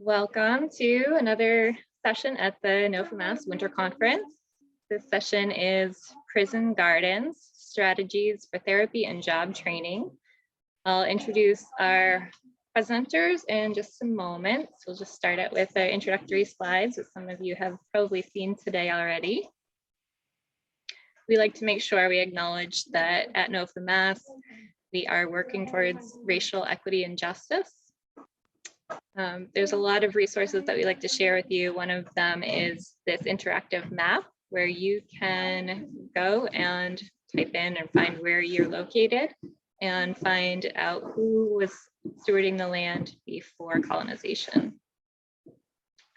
Welcome to another session at the UMass Winter Conference. This session is Prison Gardens, Strategies for Therapy and Job Training. I'll introduce our presenters in just a moment. So we'll just start out with the introductory slides that some of you have probably seen today already. We like to make sure we acknowledge that at UMass, we are working towards racial equity and justice. There's a lot of resources that we like to share with you. One of them is this interactive map where you can go and type in and find where you're located and find out who was stewarding the land before colonization.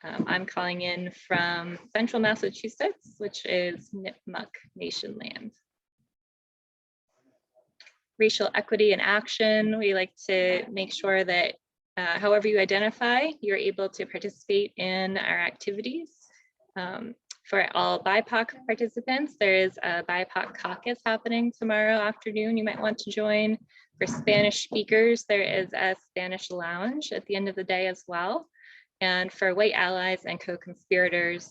I'm calling in from central Massachusetts, which is Nipmuc Nation land. Racial equity in action, we like to make sure that however you identify, you're able to participate in our activities. For all BIPOC participants, there is a BIPOC caucus happening tomorrow afternoon. You might want to join. For Spanish speakers, there is a Spanish lounge at the end of the day as well. And for white allies and co-conspirators,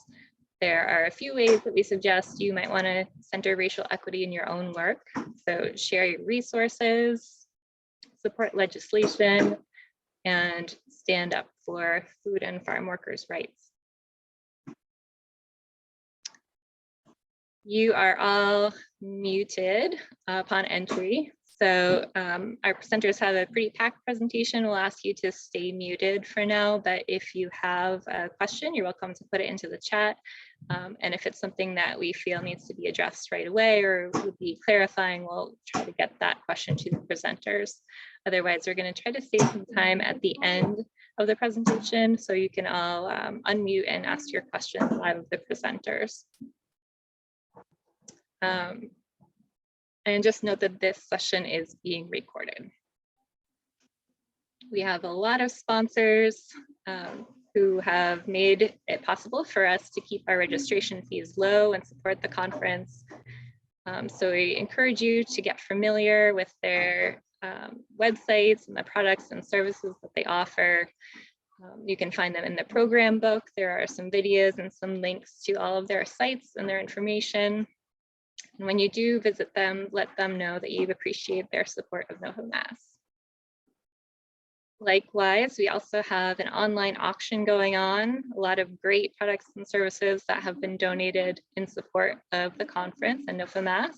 there are a few ways that we suggest you might want to center racial equity in your own work. So share your resources, support legislation, and stand up for food and farm workers' rights. You are all muted upon entry. So our presenters have a pretty packed presentation. We'll ask you to stay muted for now, but if you have a question, you're welcome to put it into the chat. And if it's something that we feel needs to be addressed right away or would be clarifying, we'll try to get that question to the presenters. Otherwise, we're going to try to save some time at the end of the presentation so you can all unmute and ask your questions live of the presenters. And just note that this session is being recorded. We have a lot of sponsors who have made it possible for us to keep our registration fees low and support the conference. So we encourage you to get familiar with their websites and the products and services that they offer. You can find them in the program book. There are some videos and some links to all of their sites and their information. And when you do visit them, let them know that you appreciate their support of UMass. Likewise, we also have an online auction going on, a lot of great products and services that have been donated in support of the conference and UMass.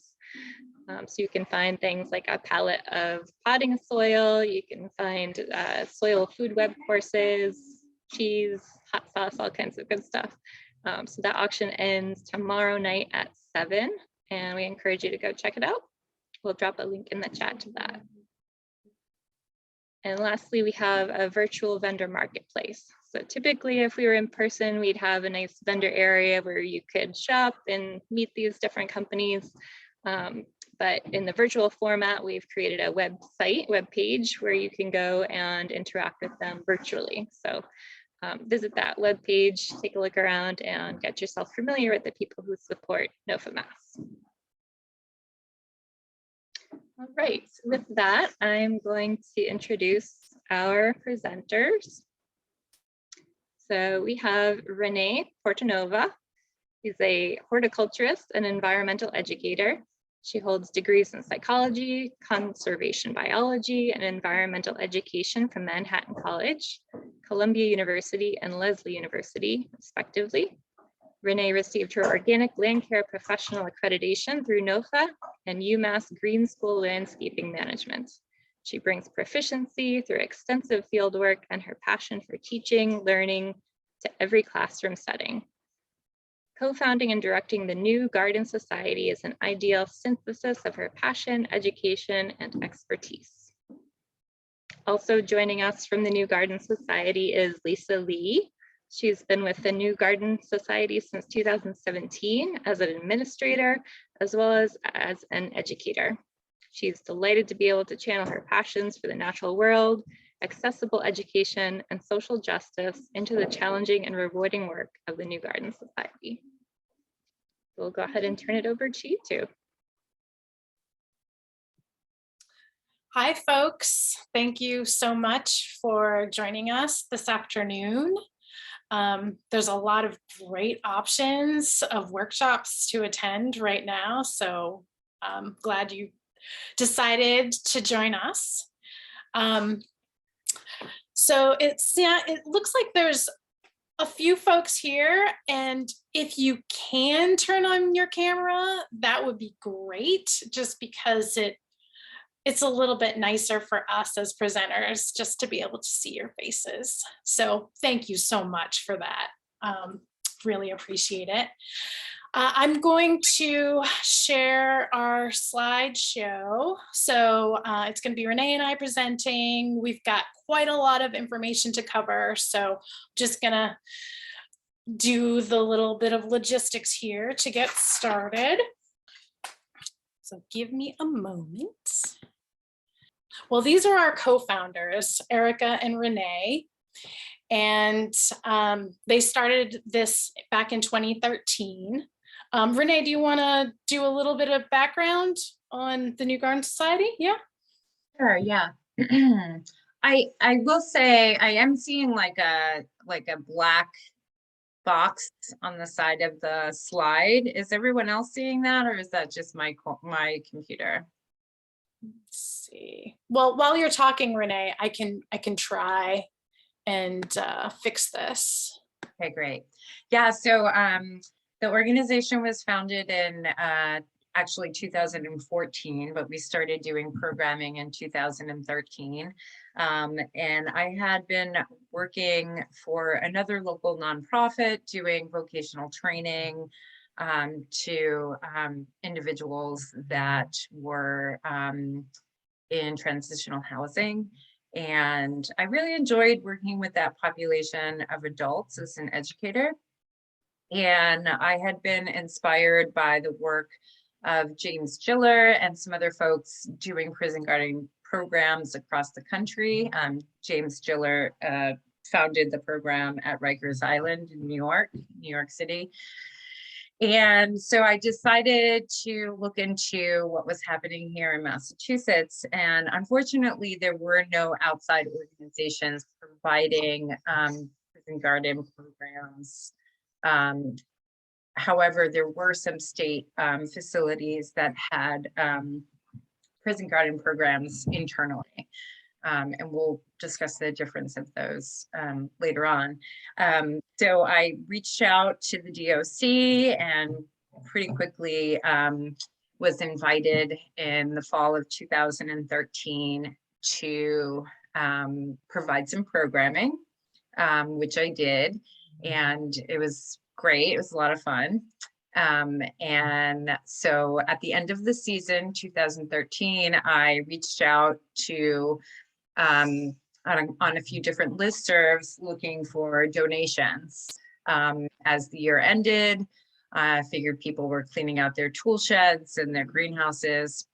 So you can find things like a pallet of potting soil, you can find soil food web courses, cheese, hot sauce, all kinds of good stuff. So that auction ends tomorrow night at 7, and we encourage you to go check it out. We'll drop a link in the chat to that. And lastly, we have a virtual vendor marketplace. So typically, if we were in person, we'd have a nice vendor area where you could shop and meet these different companies. But in the virtual format, we've created a web page where you can go and interact with them virtually. So visit that web page, take a look around, and get yourself familiar with the people who support UMass. All right, with that, I'm going to introduce our presenters. So we have Renée Portanova. She's a horticulturist and environmental educator. She holds degrees in psychology, conservation biology, and environmental education from Manhattan College, Columbia University, and Lesley University, respectively. Renee received her organic land care professional accreditation through NOFA and UMass Green School Landscaping Management. She brings proficiency through extensive field work and her passion for teaching, learning to every classroom setting. Co-founding and directing the New Garden Society is an ideal synthesis of her passion, education, and expertise. Also joining us from the New Garden Society is Lisa Lee. She's been with the New Garden Society since 2017 as an administrator, as well as an educator. She's delighted to be able to channel her passions for the natural world, accessible education, and social justice into the challenging and rewarding work of the New Garden Society. We'll go ahead and turn it over to you two. Hi, folks. Thank you so much for joining us this afternoon. There's a lot of great options of workshops to attend right now, so I'm glad you decided to join us. So it looks like there's a few folks here, and if you can turn on your camera, that would be great, just because it's a little bit nicer for us as presenters just to be able to see your faces. So thank you so much for that. Really appreciate it. I'm going to share our slideshow. So it's going to be Renee and I presenting. We've got quite a lot of information to cover. So just going to do the little bit of logistics here to get started. So give me a moment. Well, these are our co-founders, Erica and Renee, and they started this back in 2013. Renee, do you want to do a little bit of background on the New Garden Society? Yeah. Sure. Yeah. I will say I am seeing like a black box on the side of the slide. Is everyone else seeing that, or is that just my computer? Let's see. Well, while you're talking, Renee, I can try and fix this. Okay, great. Yeah. So the organization was founded in actually 2014, but we started doing programming in 2013. And I had been working for another local nonprofit doing vocational training to individuals that were in transitional housing. And I really enjoyed working with that population of adults as an educator. And I had been inspired by the work of James Giller and some other folks doing prison guarding programs across the country. James Giller founded the program at Rikers Island in New York City. And so I decided to look into what was happening here in Massachusetts. And unfortunately, there were no outside organizations providing prison garden programs. However, there were some state facilities that had prison garden programs internally. And we'll discuss the difference of those later on. So I reached out to the DOC and pretty quickly was invited in the fall of 2013 to provide some programming, which I did. And it was great. It was a lot of fun. And so at the end of the season, 2013, I reached out to on a few different listservs looking for donations. As the year ended, I figured people were cleaning out their tool sheds and their greenhouses.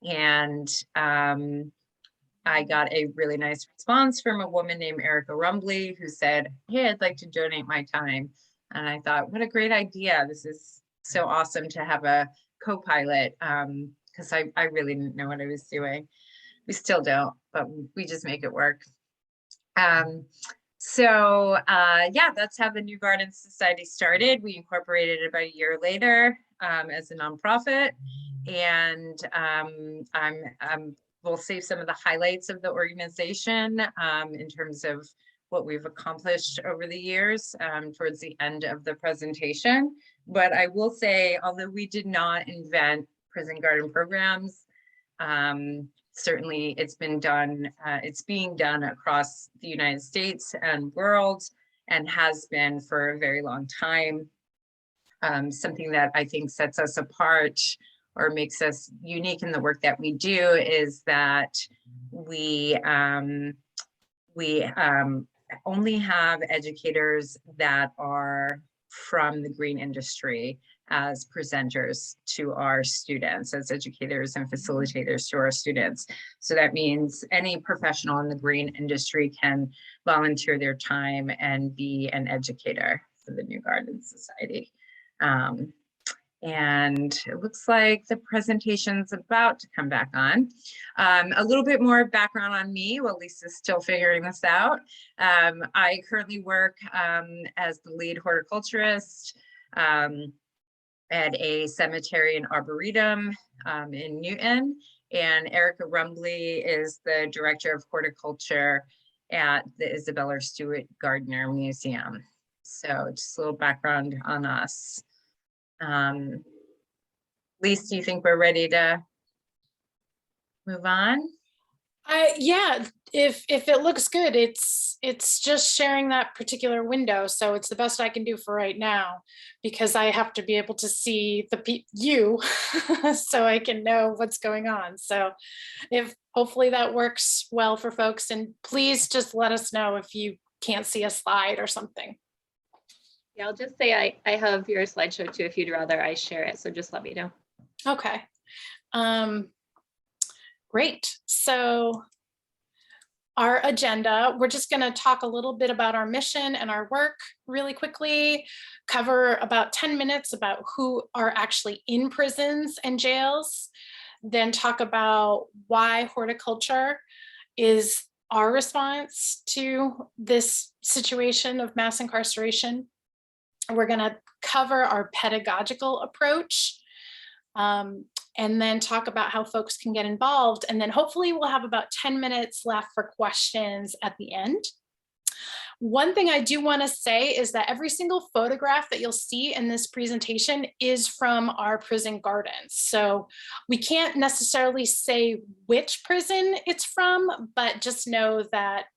And I got a really nice response from a woman named Erica Rumbley who said, "Hey, I'd like to donate my time." And I thought, what a great idea. This is so awesome to have a co-pilot, because I really didn't know what I was doing. We still don't, but we just make it work. So yeah, that's how the New Garden Society started. We incorporated about a year later as a nonprofit. And we'll save some of the highlights of the organization in terms of what we've accomplished over the years towards the end of the presentation. But I will say, although we did not invent prison garden programs, certainly it's been done, it's being done across the United States and world, and has been for a very long time. Something that I think sets us apart or makes us unique in the work that we do is that we only have educators that are from the green industry as presenters to our students, as educators and facilitators to our students. So that means any professional in the green industry can volunteer their time and be an educator for the New Garden Society. And it looks like the presentation's about to come back on. A little bit more background on me while Lisa's still figuring this out. I currently work as the lead horticulturist at a cemetery and arboretum in Newton. And Erica Rumbly is the director of horticulture at the Isabella Stewart Gardner Museum. So just a little background on us. Lisa, do you think we're ready to move on? Yeah, if it looks good, it's just sharing that particular window. So it's the best I can do for right now, because I have to be able to see you so I can know what's going on. So if hopefully that works well for folks, and please just let us know if you can't see a slide or something. Yeah, I'll just say I have your slideshow too if you'd rather I share it. So just let me know. Okay. Great. So our agenda, we're just going to talk a little bit about our mission and our work really quickly, cover about 10 minutes about who are actually in prisons and jails, then talk about why horticulture is our response to this situation of mass incarceration. We're going to cover our pedagogical approach, and then talk about how folks can get involved. And then hopefully we'll have about 10 minutes left for questions at the end. One thing I do want to say is that every single photograph that you'll see in this presentation is from our prison gardens. So we can't necessarily say which prison it's from, but just know that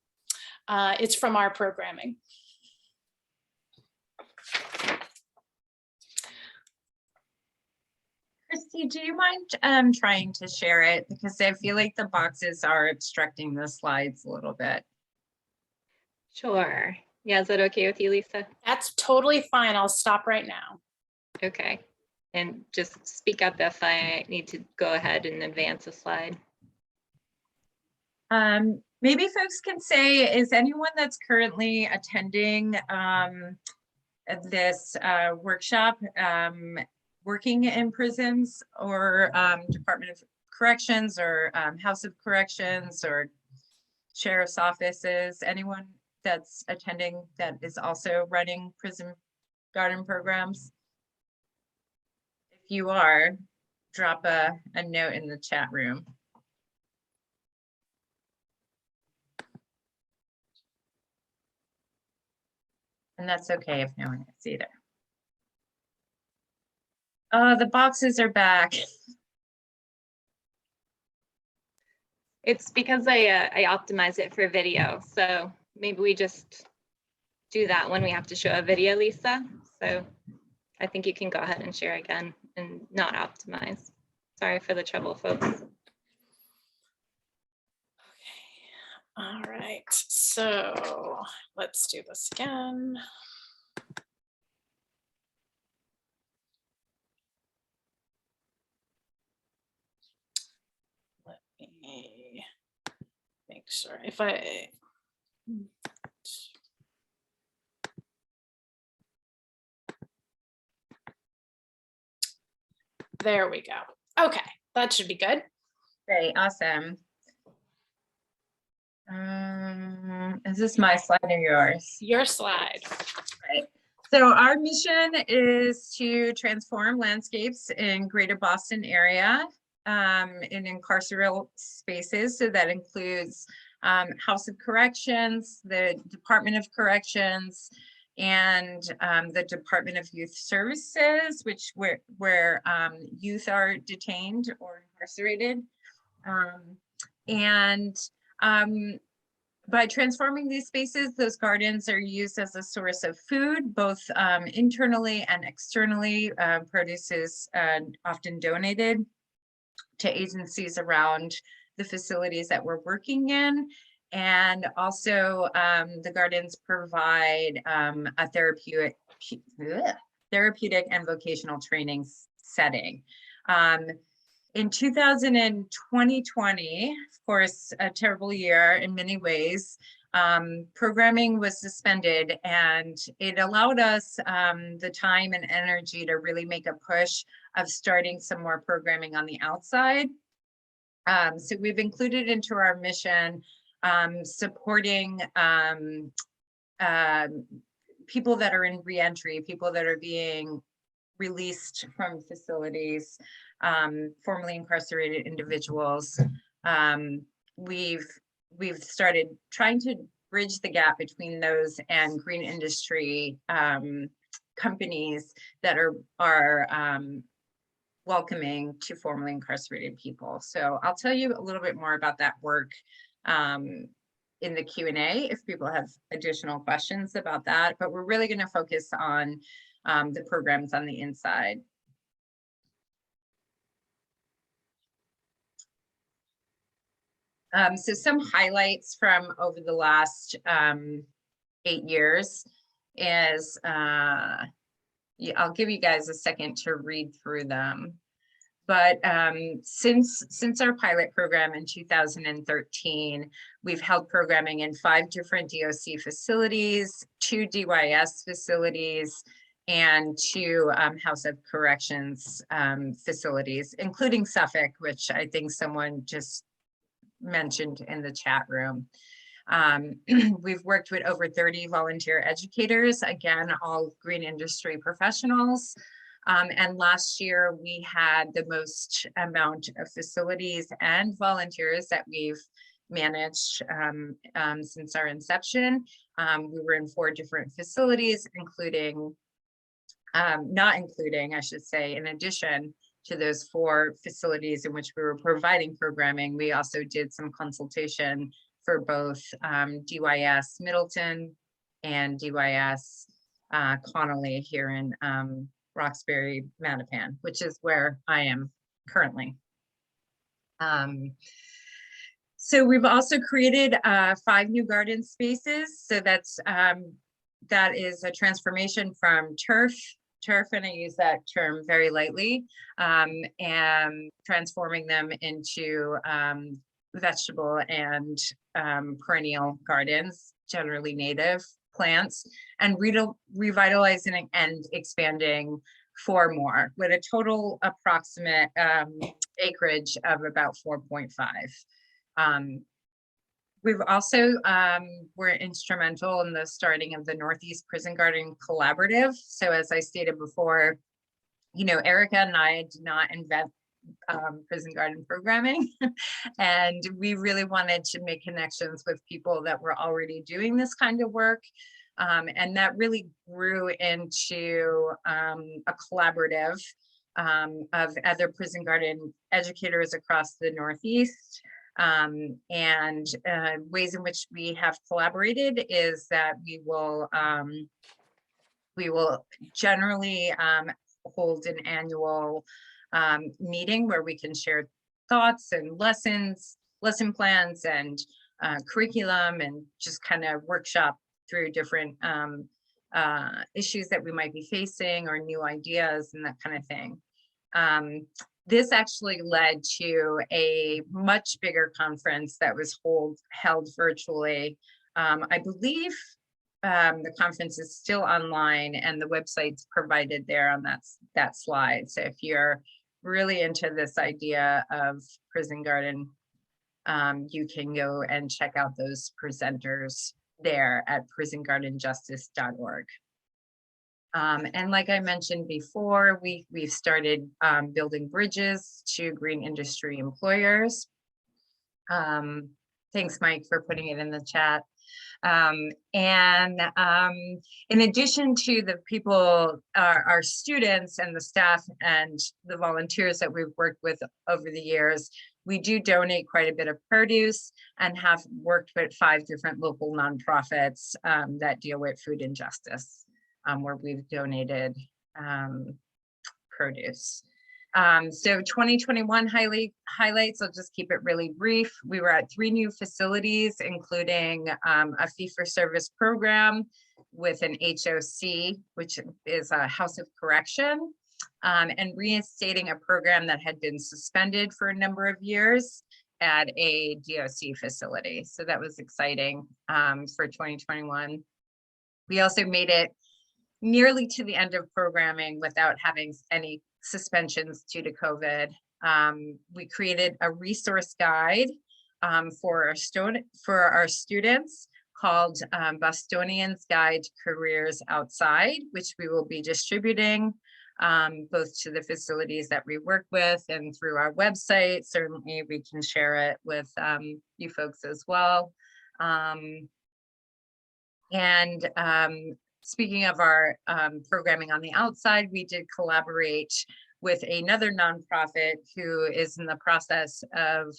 it's from our programming. Christy, do you mind trying to share it? Because I feel like the boxes are obstructing the slides a little bit. Sure. Yeah, is that okay with you, Lisa? That's totally fine. I'll stop right now. Okay. And just speak up if I need to go ahead and advance a slide. Maybe folks can say, is anyone that's currently attending this workshop working in prisons or Department of Corrections or House of Corrections or Sheriff's offices? Anyone that's attending that is also running prison garden programs? If you are, drop a note in the chat room. And that's okay if no one is either. Oh, the boxes are back. It's because I optimize it for video. So maybe we just do that when we have to show a video, Lisa. So I think you can go ahead and share again and not optimize. Sorry for the trouble, folks. Okay. All right. So let's do this again. Let me make sure if I there we go. Okay, that should be good. Great, awesome. Is this my slide or yours? Your slide. Right. So our mission is to transform landscapes in Greater Boston area in incarceral spaces. So that includes House of Corrections, the Department of Corrections, and the Department of Youth Services, which where youth are detained or incarcerated. By transforming these spaces, those gardens are used as a source of food, both internally and externally. Produce is often donated to agencies around the facilities that we're working in. And also the gardens provide a therapeutic and vocational training setting. In 2020, of course, a terrible year in many ways, Programming was suspended, and it allowed us the time and energy to really make a push of starting some more programming on the outside. So we've included into our mission supporting people that are in reentry, people that are being released from facilities, formerly incarcerated individuals. We've started trying to bridge the gap between those and green industry companies that are welcoming to formerly incarcerated people. So I'll tell you a little bit more about that work in the Q&A if people have additional questions about that, but we're really going to focus on the programs on the inside. So some highlights from over the last 8 years is, yeah, I'll give you guys a second to read through them. But since our pilot program in 2013, we've held programming in 5 different DOC facilities, 2 DYS facilities, and 2 House of Corrections facilities, including Suffolk, which I think someone just mentioned in the chat room. We've worked with over 30 volunteer educators, again, all green industry professionals. And last year we had the most amount of facilities and volunteers that we've managed since our inception. We were in 4 different facilities, including, not including, I should say, in addition to those 4 facilities in which we were providing programming, we also did some consultation for both DYS Middleton and DYS Connolly here in Roxbury, Mattapan, which is where I am currently. So we've also created 5 new garden spaces. So that is a transformation from turf, and I use that term very lightly, and transforming them into vegetable and perennial gardens, generally native plants, and revitalizing and expanding 4 more with a total approximate acreage of about 4.5. We've also were instrumental in the starting of the Northeast Prison Garden Collaborative. So as I stated before, you know, Erica and I did not invent prison garden programming, and we really wanted to make connections with people that were already doing this kind of work. And that really grew into a collaborative of other prison garden educators across the Northeast. And ways in which we have collaborated is that we will generally hold an annual meeting where we can share thoughts and lesson plans and curriculum, and just kind of workshop through different issues that we might be facing or new ideas and that kind of thing. This actually led to a much bigger conference that was held virtually. I believe the conference is still online, and the website's provided there on that slide. So if you're really into this idea of prison garden, you can go and check out those presenters there at prisongardenjustice.org. And like I mentioned before, we've started building bridges to green industry employers. Thanks, Mike, for putting it in the chat. In addition to the people, our students and the staff and the volunteers that we've worked with over the years, we do donate quite a bit of produce and have worked with 5 different local nonprofits that deal with food injustice, where we've donated produce. So 2021 highlights, I'll just keep it really brief. We were at 3 new facilities, including a fee-for-service program with an HOC, which is a House of Correction, and reinstating a program that had been suspended for a number of years. at a DOC facility. So that was exciting for 2021. We also made it nearly to the end of programming without having any suspensions due to COVID. We created a resource guide for our students called Bostonian's Guide to Careers Outside, which we will be distributing both to the facilities that we work with and through our website. Certainly we can share it with you folks as well. Speaking of our programming on the outside, we did collaborate with another nonprofit who is in the process of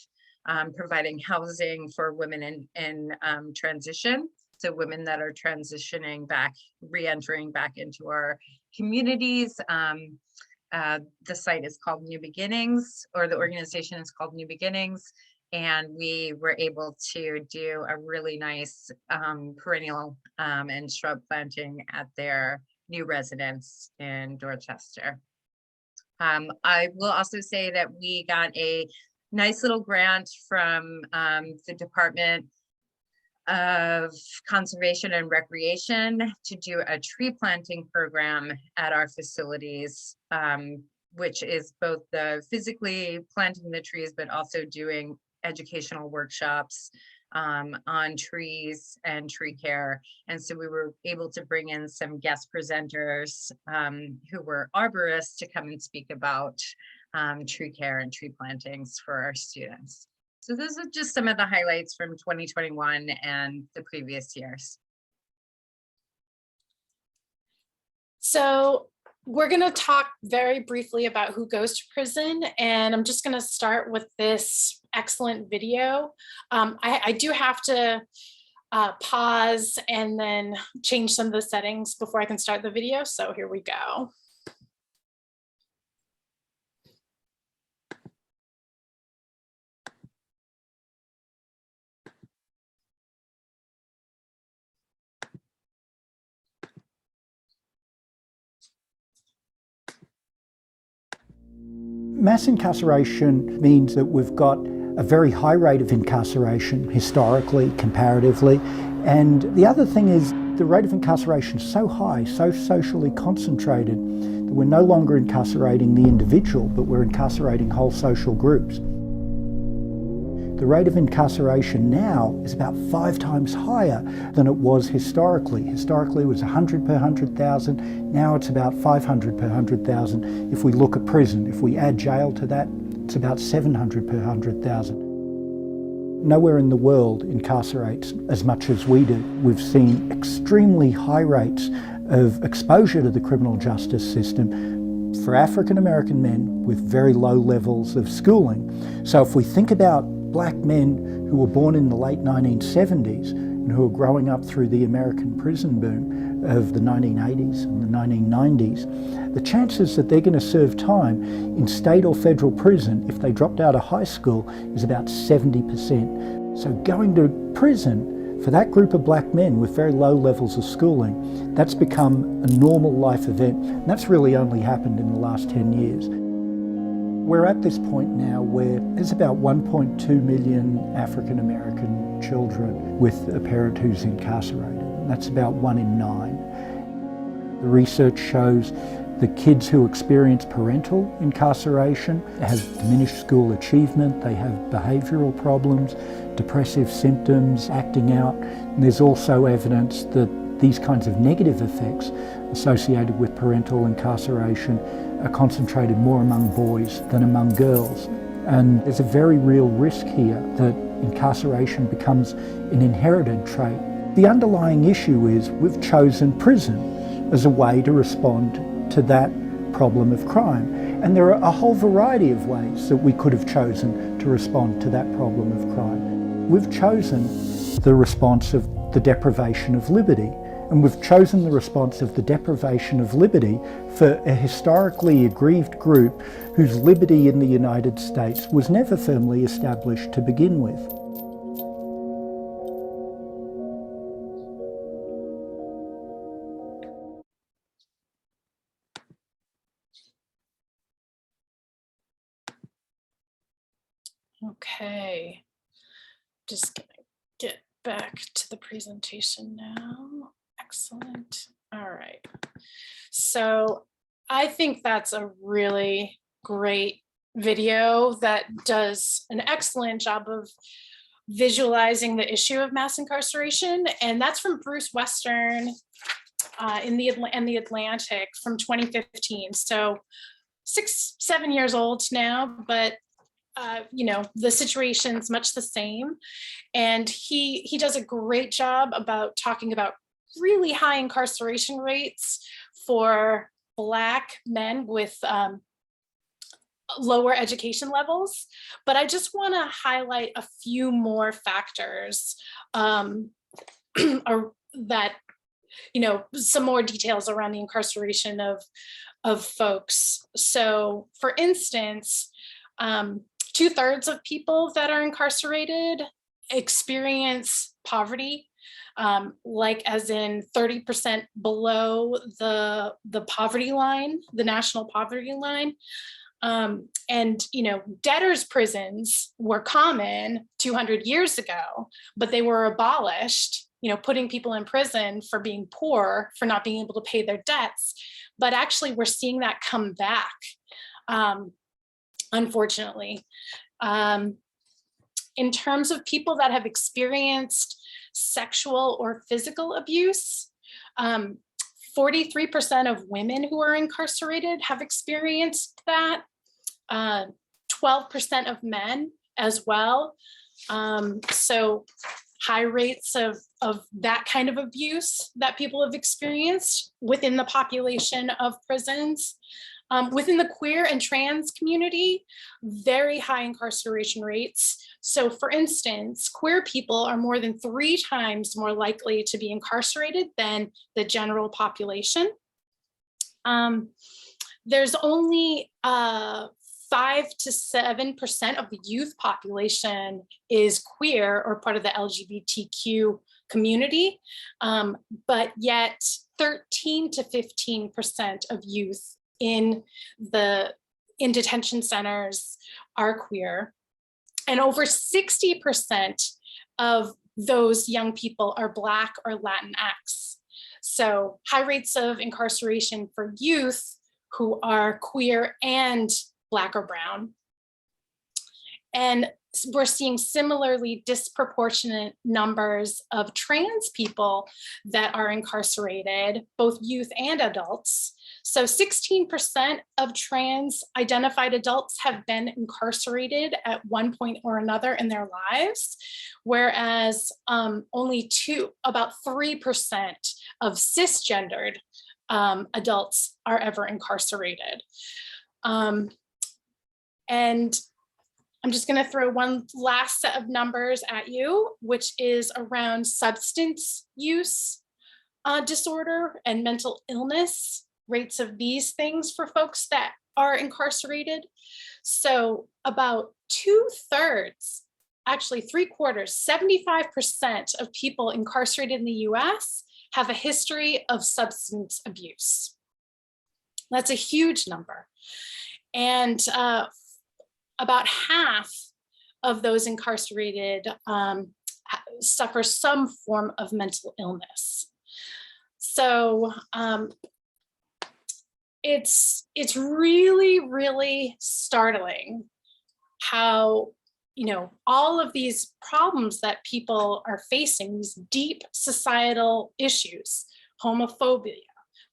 providing housing for women in transition. So women that are transitioning back, re-entering back into our communities. The site is called New Beginnings, or the organization is called New Beginnings. And we were able to do a really nice perennial and shrub planting at their new residence in Dorchester. I will also say that we got a nice little grant from the Department of Conservation and Recreation to do a tree planting program at our facilities, which is both the physically planting the trees, but also doing educational workshops on trees and tree care. And so we were able to bring in some guest presenters who were arborists to come and speak about tree care and tree plantings for our students. So those are just some of the highlights from 2021 and the previous years. So we're going to talk very briefly about who goes to prison, and I'm just going to start with this excellent video. I do have to pause and then change some of the settings before I can start the video, so here we go. Mass incarceration means that we've got a very high rate of incarceration historically, comparatively. And the other thing is the rate of incarceration is so high, so socially concentrated, that we're no longer incarcerating the individual, but we're incarcerating whole social groups. The rate of incarceration now is about 5 times higher than it was historically. Historically, it was 100 per 100,000. Now it's about 500 per 100,000. If we look at prison, if we add jail to that, it's about 700 per 100,000. Nowhere in the world incarcerates as much as we do. We've seen extremely high rates of exposure to the criminal justice system for African American men with very low levels of schooling. So if we think about black men who were born in the late 1970s and who are growing up through the American prison boom of the 1980s and the 1990s, the chances that they're going to serve time in state or federal prison if they dropped out of high school is about 70%. So going to prison for that group of black men with very low levels of schooling, that's become a normal life event. And that's really only happened in the last 10 years. We're at this point now where there's about 1.2 million African American children with a parent who's incarcerated. That's about 1 in 9. The research shows the kids who experience parental incarceration have diminished school achievement, they have behavioural problems, depressive symptoms, acting out. And there's also evidence that these kinds of negative effects associated with parental incarceration are concentrated more among boys than among girls. And there's a very real risk here that incarceration becomes an inherited trait. The underlying issue is we've chosen prison as a way to respond to that problem of crime. And there are a whole variety of ways that we could have chosen to respond to that problem of crime. We've chosen the response of the deprivation of liberty. And we've chosen the response of the deprivation of liberty for a historically aggrieved group whose liberty in the United States was never firmly established to begin with. Okay, just gonna get back to the presentation now. Excellent. All right. So I think that's a really great video that does an excellent job of visualizing the issue of mass incarceration. And that's from Bruce Western in the Atlantic from 2015. So 6-7 years old now, but you know, the situation's much the same. And he does a great job about talking about really high incarceration rates for Black men with lower education levels. But I just want to highlight a few more factors that, you know, some more details around the incarceration of folks. So for instance, 2/3 of people that are incarcerated experience poverty, like as in 30% below the poverty line, the national poverty line. And, you know, debtors' prisons were common 200 years ago, but they were abolished, you know, putting people in prison for being poor, for not being able to pay their debts. But actually, we're seeing that come back, unfortunately. In terms of people that have experienced sexual or physical abuse, 43% of women who are incarcerated have experienced that, 12% of men as well. So high rates of that kind of abuse that people have experienced within the population of prisons. Within the queer and trans community, very high incarceration rates. So for instance, queer people are more than 3 times more likely to be incarcerated than the general population. There's only 5 to 7% of the youth population is queer or part of the LGBTQ community, but yet 13 to 15% of youth in detention centers are queer, and over 60% of those young people are Black or Latinx. So high rates of incarceration for youth who are queer and Black or brown. And we're seeing similarly disproportionate numbers of trans people that are incarcerated, both youth and adults. So 16% of trans identified adults have been incarcerated at one point or another in their lives, whereas only about 3% of cisgendered adults are ever incarcerated. And I'm just going to throw one last set of numbers at you, which is around substance use disorder and mental illness rates of these things for folks that are incarcerated. So about 2/3, actually 3/4, 75% of people incarcerated in the US have a history of substance abuse. That's a huge number. And about half of those incarcerated suffer some form of mental illness. So it's really, really startling how, you know, all of these problems that people are facing, these deep societal issues, homophobia,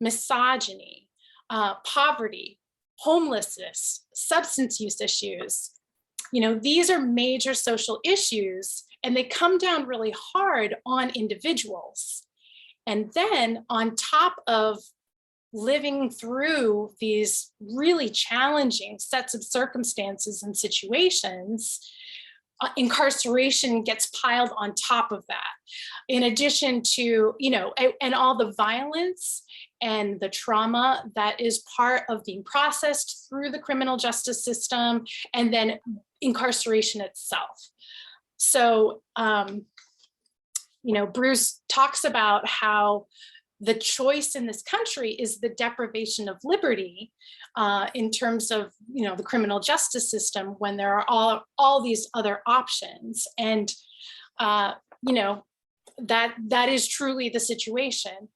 misogyny, poverty, homelessness, substance use issues, you know, these are major social issues, and they come down really hard on individuals. And then on top of living through these really challenging sets of circumstances and situations, incarceration gets piled on top of that. In addition to, you know, and all the violence and the trauma that is part of being processed through the criminal justice system, and then incarceration itself. So, you know, Bruce talks about how the choice in this country is the deprivation of liberty in terms of, the criminal justice system, when there are all these other options. And, that is truly the situation.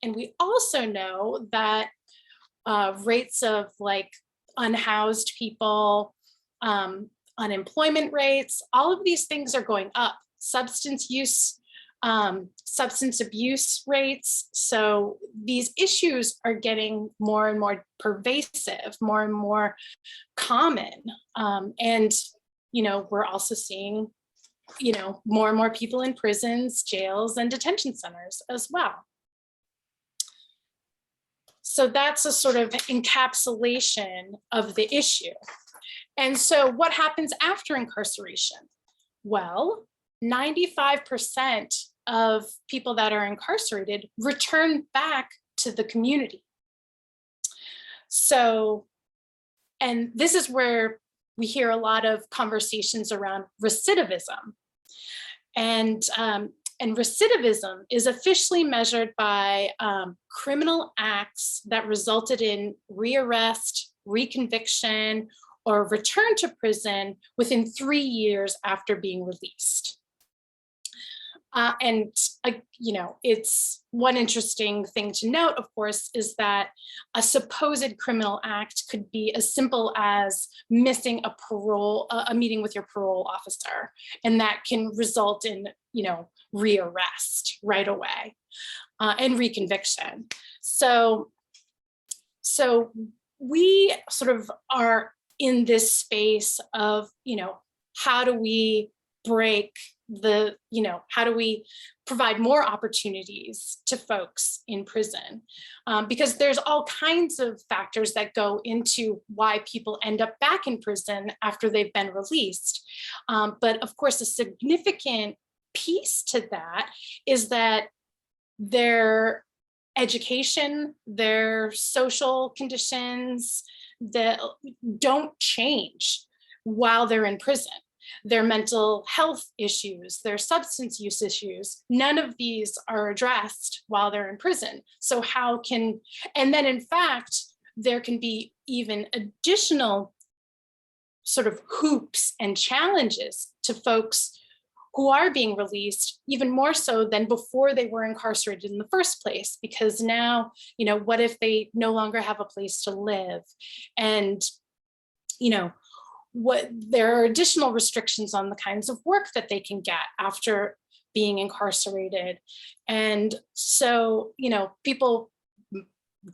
And we also know that rates of like unhoused people, unemployment rates, all of these things are going up. Substance abuse rates. So these issues are getting more and more pervasive, more and more common. And, we're also seeing, more and more people in prisons, jails, and detention centers as well. So that's a sort of encapsulation of the issue. And so what happens after incarceration? Well, 95% of people that are incarcerated return back to the community. So, and this is where we hear a lot of conversations around recidivism. And recidivism is officially measured by criminal acts that resulted in rearrest, reconviction, or return to prison within 3 years after being released. It's one interesting thing to note, of course, is that a supposed criminal act could be as simple as missing a meeting with your parole officer, and that can result in, rearrest right away and reconviction. So we sort of are in this space of, how do we break how do we provide more opportunities to folks in prison? Because there's all kinds of factors that go into why people end up back in prison after they've been released. But of course, a significant piece to that is that their education, their social conditions that don't change while they're in prison. Their mental health issues, their substance use issues, none of these are addressed while they're in prison. So and then in fact, there can be even additional sort of hoops and challenges to folks who are being released, even more so than before they were incarcerated in the first place, because now, what if they no longer have a place to live? And, there are additional restrictions on the kinds of work that they can get after being incarcerated. And so, people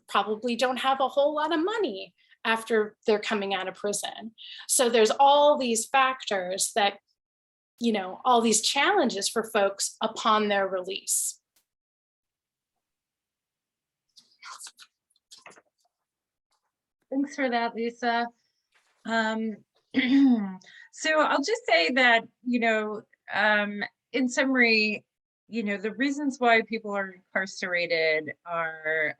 probably don't have a whole lot of money after they're coming out of prison. So there's all these factors that, all these challenges for folks upon their release. Thanks for that, Lisa. So I'll just say that, in summary, the reasons why people are incarcerated are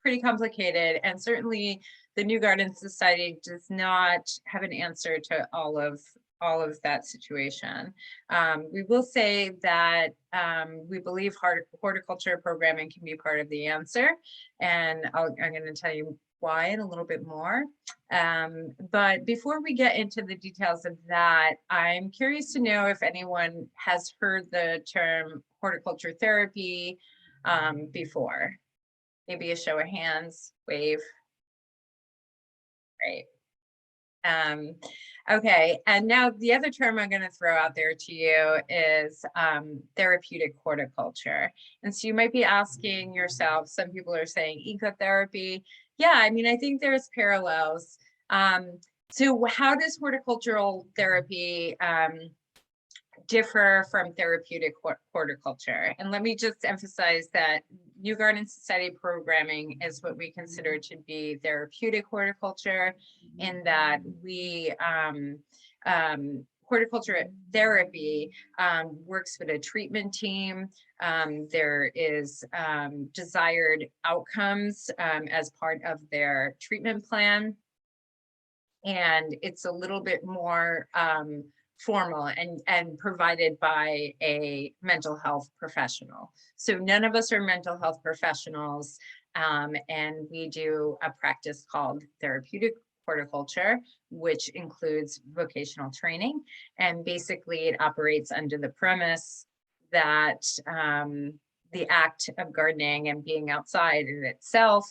pretty complicated, and certainly the New Garden Society does not have an answer to all of that situation. We will say that we believe horticulture programming can be part of the answer, and I'm going to tell you why in a little bit more. But before we get into the details of that, I'm curious to know if anyone has heard the term horticulture therapy before. Maybe a show of hands, wave. Great. Okay, and now the other term I'm going to throw out there to you is therapeutic horticulture. And so you might be asking yourself, some people are saying ecotherapy. Yeah, I mean, I think there's parallels. So how does horticultural therapy differ from therapeutic horticulture? And let me just emphasize that New Garden Society programming is what we consider to be therapeutic horticulture, in that we horticulture therapy works with a treatment team. There is desired outcomes as part of their treatment plan. And it's a little bit more formal and provided by a mental health professional. So none of us are mental health professionals, and we do a practice called therapeutic horticulture, which includes vocational training. And basically it operates under the premise that the act of gardening and being outside in itself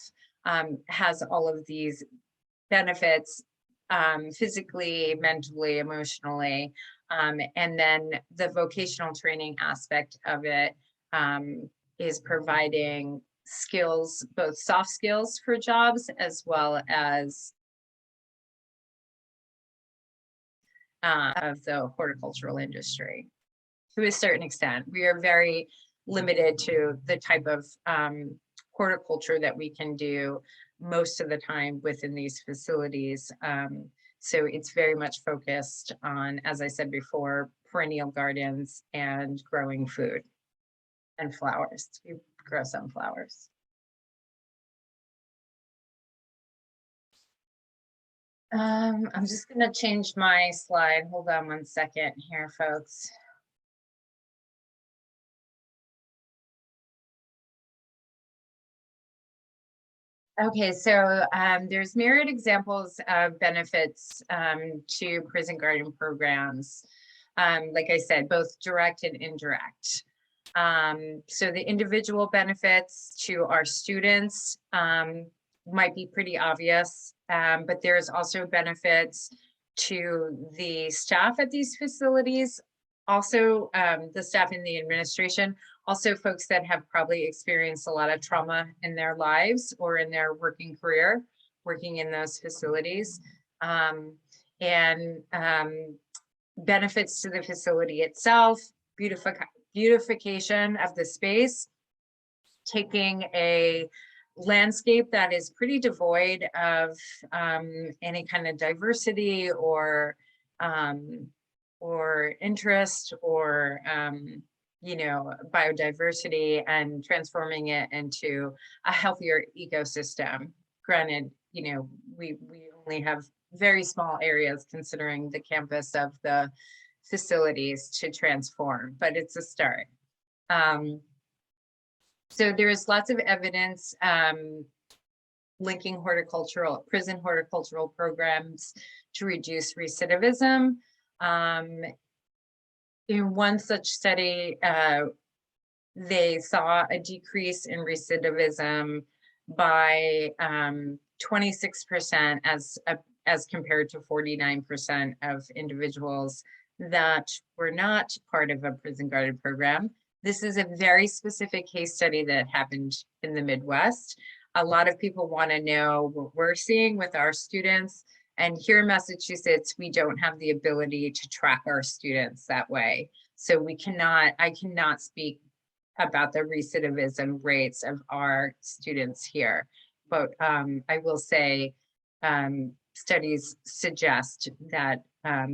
has all of these benefits, physically, mentally, emotionally, and then the vocational training aspect of it is providing skills, both soft skills for jobs as well as of the horticultural industry. To a certain extent, we are very limited to the type of horticulture that we can do most of the time within these facilities. So it's very much focused on, as I said before, perennial gardens and growing food and flowers. We grow some flowers. I'm just gonna change my slide. Hold on one second here, folks. Okay, so there's myriad examples of benefits to prison garden programs. Like I said, both direct and indirect. So the individual benefits to our students might be pretty obvious, but there's also benefits to the staff at these facilities, also the staff in the administration, also folks that have probably experienced a lot of trauma in their lives or in their working career, working in those facilities, and benefits to the facility itself, beautification of the space, taking a landscape that is pretty devoid of any kind of diversity or interest or you know, biodiversity, and transforming it into a healthier ecosystem. Granted, you know, we only have very small areas considering the campus of the facilities to transform, but it's a start. So there's lots of evidence linking prison horticultural programs to reduce recidivism. In one such study, they saw a decrease in recidivism by 26% as compared to 49% of individuals that were not part of a prison garden program. This is a very specific case study that happened in the Midwest. A lot of people want to know what we're seeing with our students. And here in Massachusetts, we don't have the ability to track our students that way. So I cannot speak about the recidivism rates of our students here. But I will say studies suggest that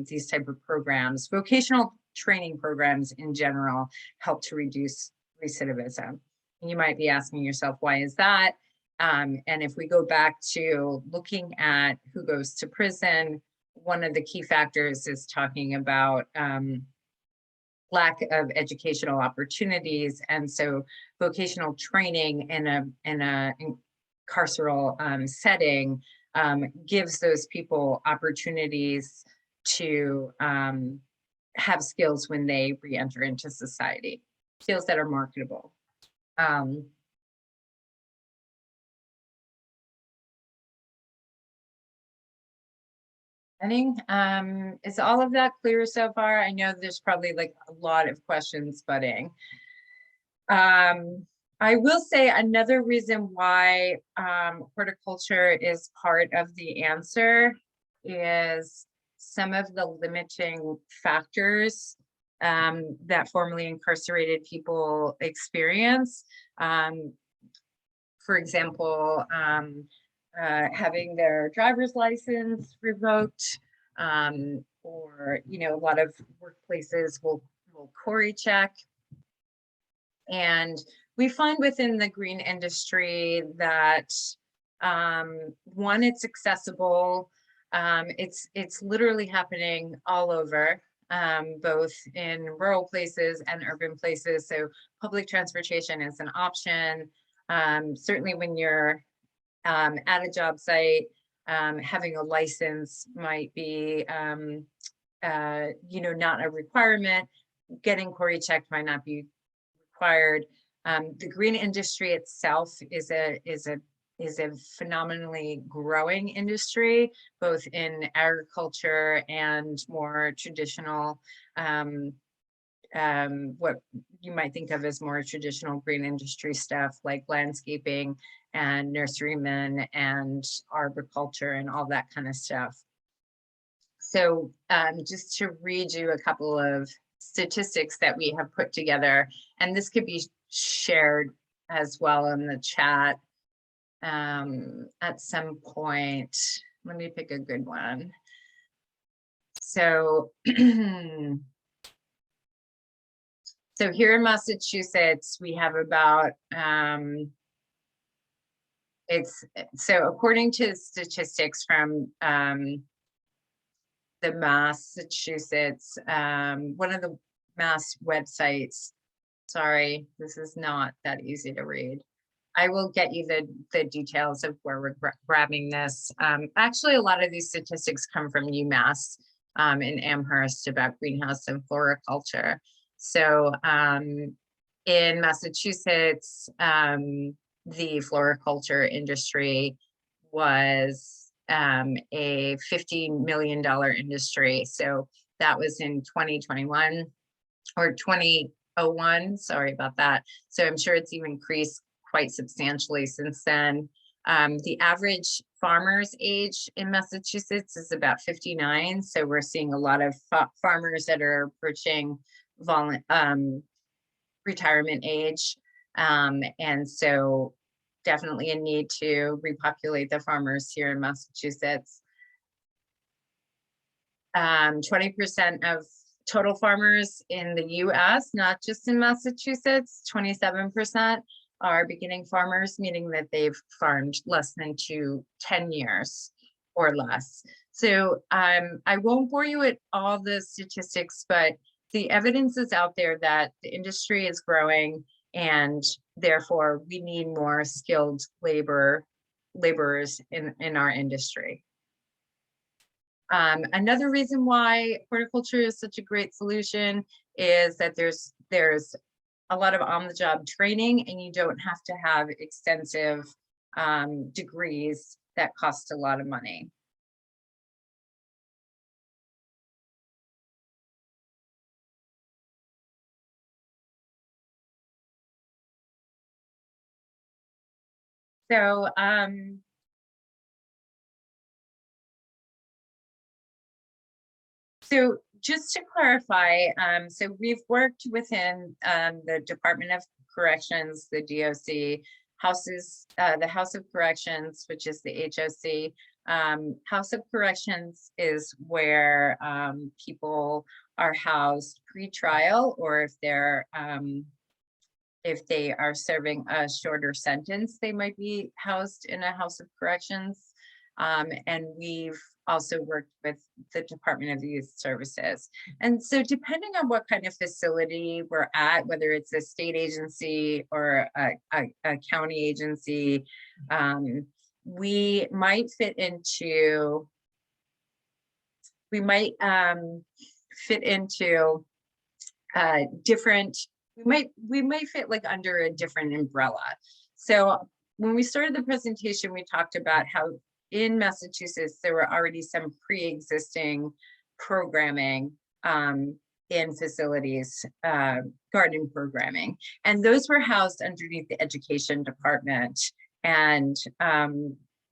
these type of programs, vocational training programs in general, help to reduce recidivism. And you might be asking yourself, why is that? And if we go back to looking at who goes to prison, one of the key factors is talking about lack of educational opportunities. And so vocational training in a carceral setting gives those people opportunities to have skills when they re-enter into society, skills that are marketable. Is all of that clear so far? I know there's probably like a lot of questions budding. I will say another reason why horticulture is part of the answer is some of the limiting factors that formerly incarcerated people experience. For example, having their driver's license revoked, or, you know, a lot of workplaces will query check. And we find within the green industry that one, it's accessible. It's literally happening all over. both in rural places and urban places. So public transportation is an option. Certainly when you're at a job site, having a license might be, not a requirement. Getting Corey checked might not be required. The green industry itself is a phenomenally growing industry, both in agriculture and more traditional, what you might think of as more traditional green industry stuff like landscaping and nurserymen and arboriculture and all that kind of stuff. So just to read you a couple of statistics that we have put together, and this could be shared as well in the chat at some point. Let me pick a good one. So, so here in Massachusetts, we have about, so according to statistics from the Massachusetts, one of the Mass websites, sorry, this is not that easy to read. I will get you the details of where we're grabbing this. Actually, a lot of these statistics come from UMass in Amherst about greenhouse and floriculture. So in Massachusetts, the floriculture industry was a $15 million industry. So that was in 2021 or 2001, sorry about that. So I'm sure it's even increased quite substantially since then. The average farmer's age in Massachusetts is about 59. So we're seeing a lot of farmers that are approaching retirement age. And so definitely a need to repopulate the farmers here in Massachusetts. 20% of total farmers in the US, not just in Massachusetts, 27% are beginning farmers, meaning that they've farmed less than 10 years or less. So I won't bore you with all the statistics, but the evidence is out there that the industry is growing and therefore we need more skilled laborers in our industry. Another reason why horticulture is such a great solution is that there's a lot of on-the-job training and you don't have to have extensive degrees that cost a lot of money. So so just to clarify, so we've worked within the Department of Corrections, the DOC, the House of Corrections, which is the HOC. House of Corrections is where people are housed pre-trial, or if they are serving a shorter sentence, they might be housed in a House of Corrections. And we've also worked with the Department of Youth Services. And so depending on what kind of facility we're at, whether it's a state agency or a county agency, we might fit into different, we might fit like under a different umbrella. So when we started the presentation, we talked about how in Massachusetts, there were already some pre-existing programming in facilities, garden programming, and those were housed underneath the education department. And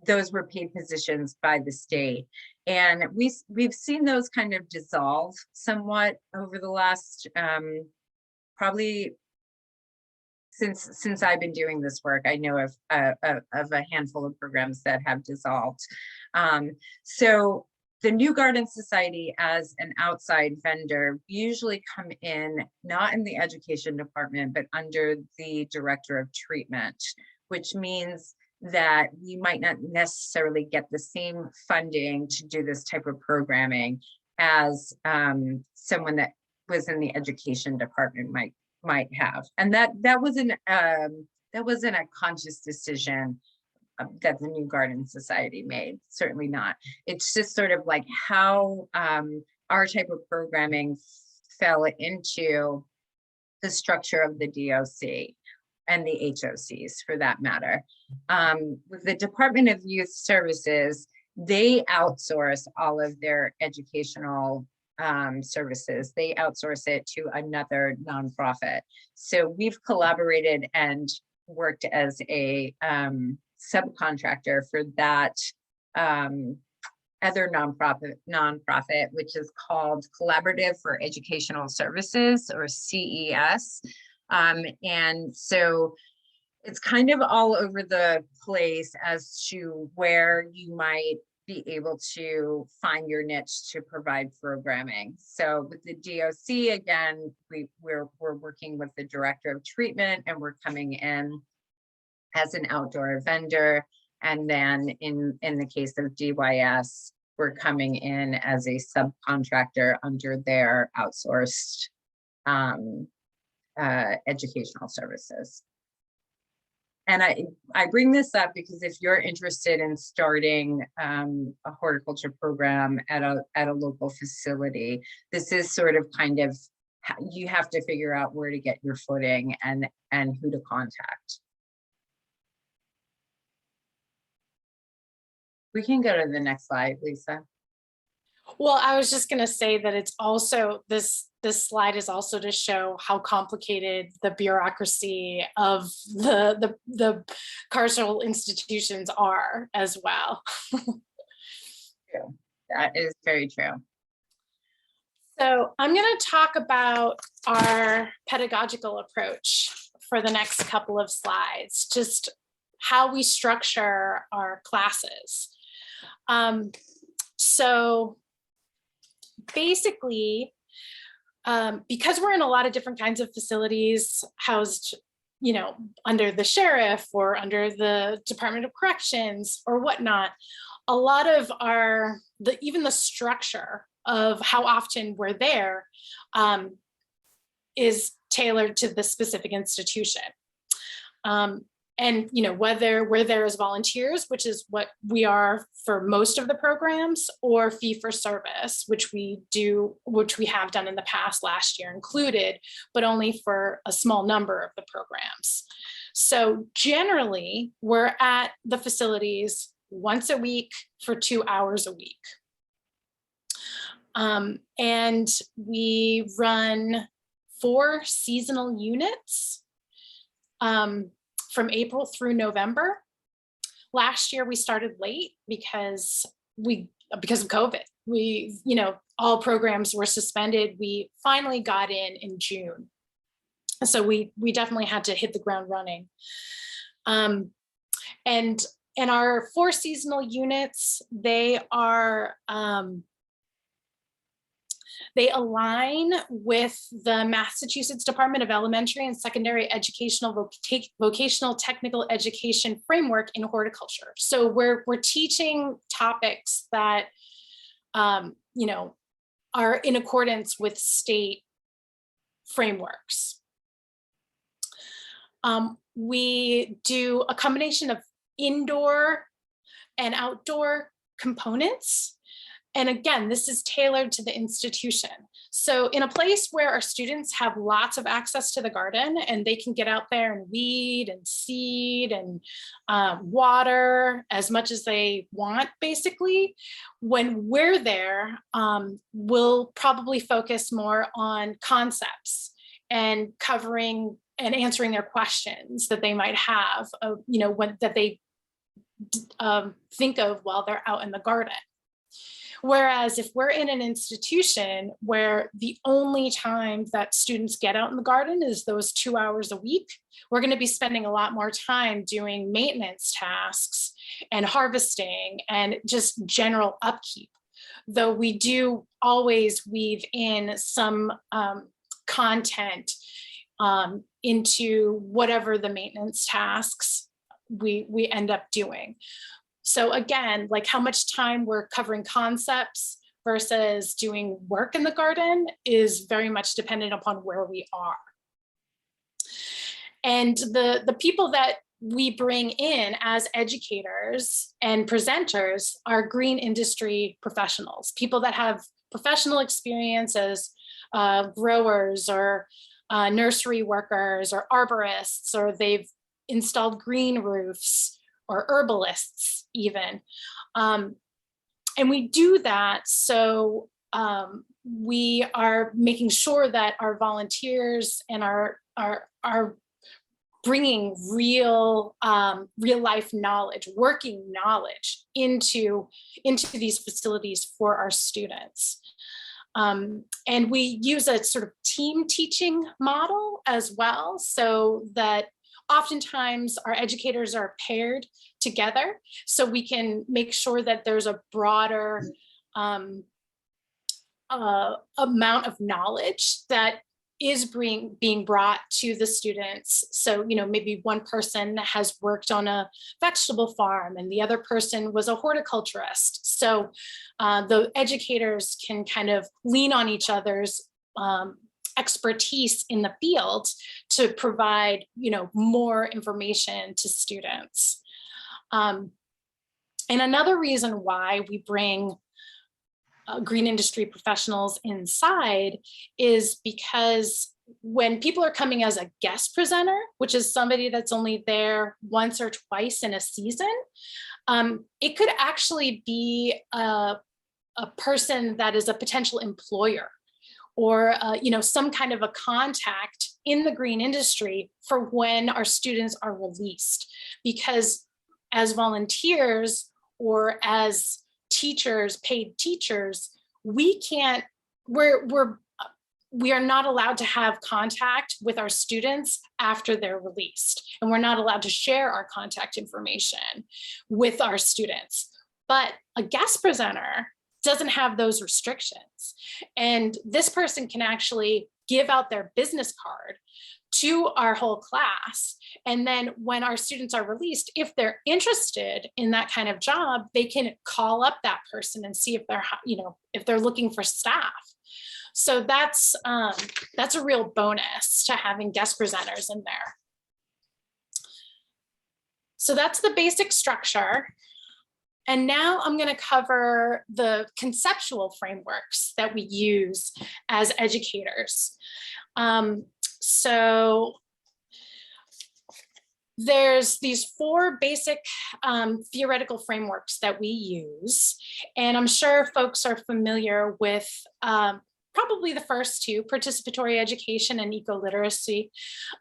those were paid positions by the state. And we've seen those kind of dissolve somewhat over the last, probably since I've been doing this work. I know of a handful of programs that have dissolved. So the New Garden Society, as an outside vendor, usually come in, not in the education department, but under the director of treatment, which means that we might not necessarily get the same funding to do this type of programming as someone that was in the education department might have. And that wasn't a conscious decision that the New Garden Society made, certainly not. It's just sort of like how our type of programming fell into the structure of the DOC and the HOCs for that matter. With the Department of Youth Services, they outsource all of their educational services. They outsource it to another nonprofit. So we've collaborated and worked as a subcontractor for that other nonprofit, which is called Collaborative for Educational Services, or CES. And so it's kind of all over the place as to where you might be able to find your niche to provide programming. So with the DOC, again, we're working with the director of treatment, and we're coming in as an outdoor vendor. And then in the case of DYS, we're coming in as a subcontractor under their outsourced educational services. And I bring this up because if you're interested in starting a horticulture program at a local facility, this is sort of kind of, you have to figure out where to get your footing and who to contact. We can go to the next slide, Lisa. Well, I was just going to say that it's also, this slide is also to show how complicated the bureaucracy of the carceral institutions are as well. True. That is very true. So I'm going to talk about our pedagogical approach for the next couple of slides, just how we structure our classes. So basically, because we're in a lot of different kinds of facilities housed, under the sheriff or under the Department of Corrections or whatnot, a lot of even the structure of how often we're there is tailored to the specific institution. And whether we're there as volunteers, which is what we are for most of the programs, or fee for service, which we have done in the past, last year included, but only for a small number of the programs. So generally, we're at the facilities once a week for 2 hours a week. And we run 4 seasonal units from April through November. Last year we started late because of COVID. All programs were suspended. We finally got in June. So we definitely had to hit the ground running. And our 4 seasonal units, they align with the Massachusetts Department of Elementary and Secondary Educational Vocational Technical Education Framework in horticulture. So we're teaching topics that are in accordance with state frameworks. We do a combination of indoor and outdoor components. And again, this is tailored to the institution. So in a place where our students have lots of access to the garden and they can get out there and weed and seed and water as much as they want, basically, when we're there, we'll probably focus more on concepts and covering and answering their questions that they might have, that they think of while they're out in the garden. Whereas if we're in an institution where the only time that students get out in the garden is those 2 hours a week, we're going to be spending a lot more time doing maintenance tasks and harvesting and just general upkeep. Though we do always weave in some content into whatever the maintenance tasks we end up doing. So again, like how much time we're covering concepts versus doing work in the garden is very much dependent upon where we are. And the people that we bring in as educators and presenters are green industry professionals, people that have professional experience as growers or nursery workers or arborists, or they've installed green roofs, or herbalists even. And we do that so we are making sure that our volunteers and are bringing real life knowledge, working knowledge into these facilities for our students. And we use a sort of team teaching model as well, so that oftentimes our educators are paired together, so we can make sure that there's a broader amount of knowledge that is being brought to the students. So, you know, maybe one person has worked on a vegetable farm and the other person was a horticulturist. So the educators can kind of lean on each other's expertise in the field to provide, you know, more information to students. And another reason why we bring green industry professionals inside is because when people are coming as a guest presenter, which is somebody that's only there once or twice in a season, it could actually be a person that is a potential employer, or you know, some kind of a contact in the green industry for when our students are released. Because as volunteers or as teachers, paid teachers, we are not allowed to have contact with our students after they're released, and we're not allowed to share our contact information with our students. But a guest presenter doesn't have those restrictions, and this person can actually give out their business card to our whole class. And then when our students are released, if they're interested in that kind of job, they can call up that person and see if they're, you know, if they're looking for staff. So that's a real bonus to having guest presenters in there. So that's the basic structure. And now I'm going to cover the conceptual frameworks that we use as educators. So there's these 4 basic theoretical frameworks that we use, and I'm sure folks are familiar with probably the first 2, participatory education and eco-literacy,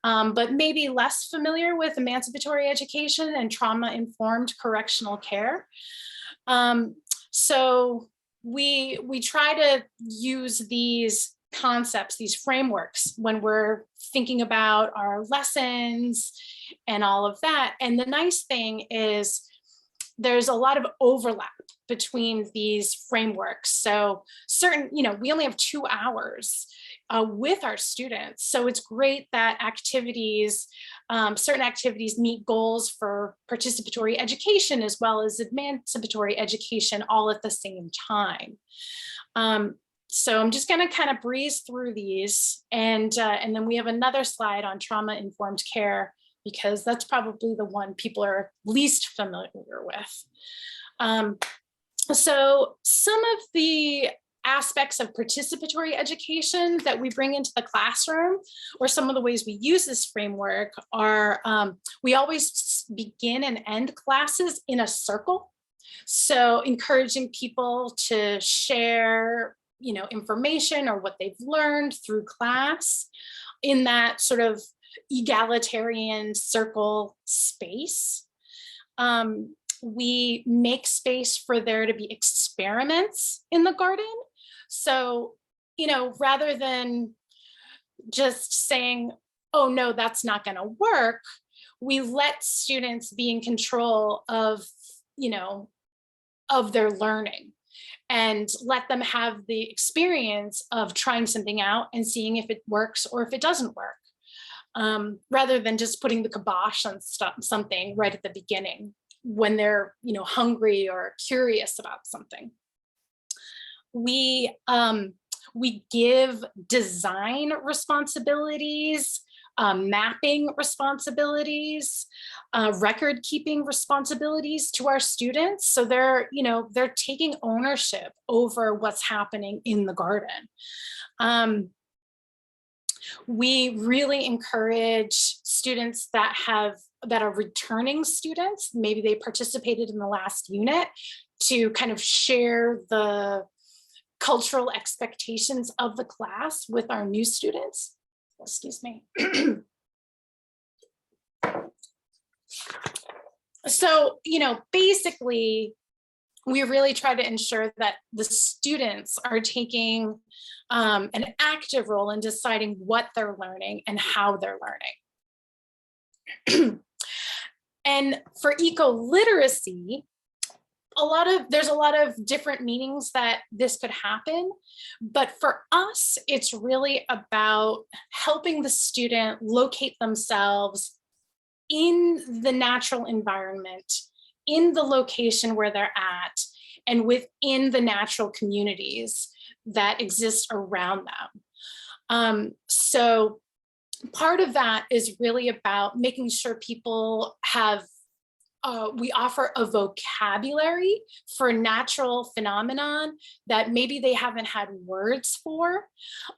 but maybe less familiar with emancipatory education and trauma-informed correctional care. So we try to use these concepts, these frameworks, when we're thinking about our lessons and all of that. And the nice thing is there's a lot of overlap between these frameworks. So certain, you know, we only have 2 hours with our students. So it's great that activities, certain activities meet goals for participatory education as well as emancipatory education all at the same time. So I'm just going to kind of breeze through these, and then we have another slide on trauma-informed care, because that's probably the one people are least familiar with. So some of the aspects of participatory education that we bring into the classroom, or some of the ways we use this framework, are we always begin and end classes in a circle. So encouraging people to share, you know, information or what they've learned through class in that sort of egalitarian circle space. We make space for there to be experiments in the garden. So, you know, rather than just saying, oh no, that's not going to work, we let students be in control of, you know, of their learning, and let them have the experience of trying something out and seeing if it works or if it doesn't work, rather than just putting the kibosh on something right at the beginning when they're, you know, hungry or curious about something. We give design responsibilities, mapping responsibilities, record keeping responsibilities to our students. So they're taking ownership over what's happening in the garden. We really encourage students that are returning students, maybe they participated in the last unit, to kind of share the cultural expectations of the class with our new students. Excuse me. So, basically, we really try to ensure that the students are taking an active role in deciding what they're learning and how they're learning. And for eco-literacy, there's a lot of different meanings that this could happen, but for us, it's really about helping the student locate themselves in the natural environment, in the location where they're at, and within the natural communities that exist around them. So part of that is really about making sure people have we offer a vocabulary for natural phenomenon that maybe they haven't had words for.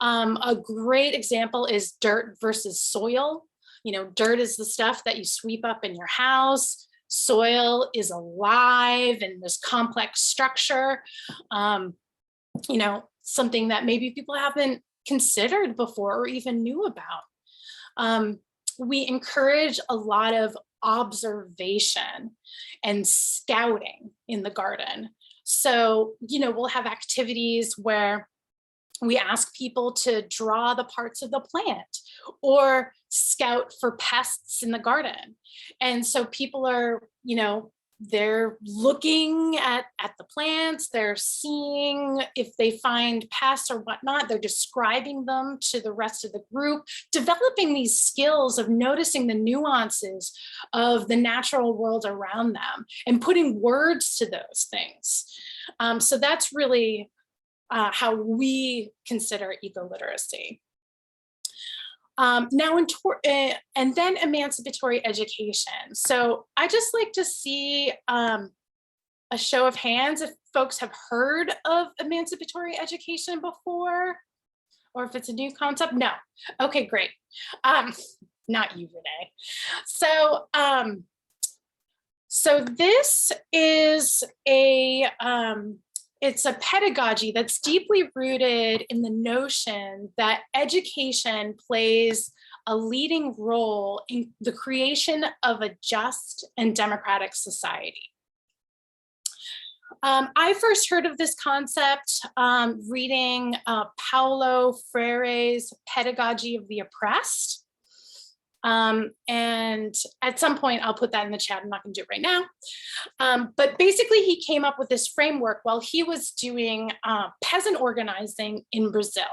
A great example is dirt versus soil. Dirt is the stuff that you sweep up in your house. Soil is alive and there's complex structure. Something that maybe people haven't considered before or even knew about. We encourage a lot of observation and scouting in the garden. So, we'll have activities where we ask people to draw the parts of the plant or scout for pests in the garden. And so people are, they're looking at the plants, they're seeing if they find pests or whatnot, they're describing them to the rest of the group, developing these skills of noticing the nuances of the natural world around them and putting words to those things. So that's really how we consider eco-literacy. Now, and then emancipatory education. So I just like to see a show of hands if folks have heard of emancipatory education before, or if it's a new concept. No. Okay, great. Not you, Renee. So this is it's a pedagogy that's deeply rooted in the notion that education plays a leading role in the creation of a just and democratic society. I first heard of this concept reading Paulo Freire's Pedagogy of the Oppressed. And at some point I'll put that in the chat. I'm not going to do it right now. But basically he came up with this framework while he was doing peasant organizing in Brazil.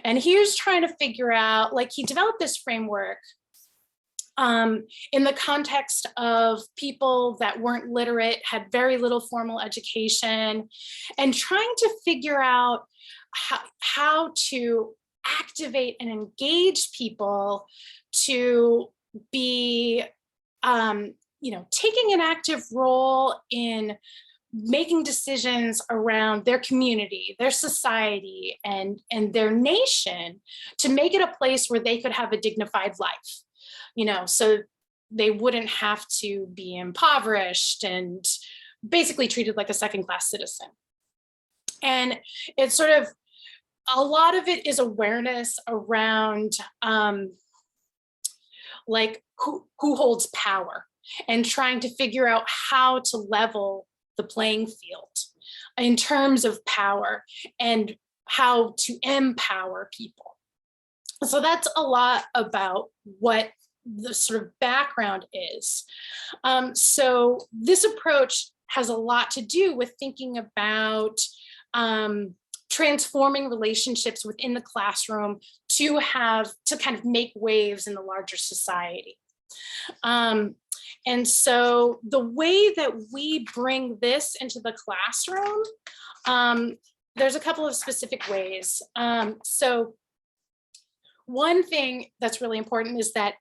And he was trying to figure out, he developed this framework in the context of people that weren't literate, had very little formal education, and trying to figure out how to activate and engage people to be, taking an active role in making decisions around their community, their society, and their nation to make it a place where they could have a dignified life, so they wouldn't have to be impoverished and basically treated like a second-class citizen. And it's sort of, a lot of it is awareness around who holds power and trying to figure out how to level the playing field in terms of power and how to empower people. So that's a lot about what the sort of background is. So this approach has a lot to do with thinking about transforming relationships within the classroom to kind of make waves in the larger society. And so the way that we bring this into the classroom there's a couple of specific ways. So one thing that's really important is that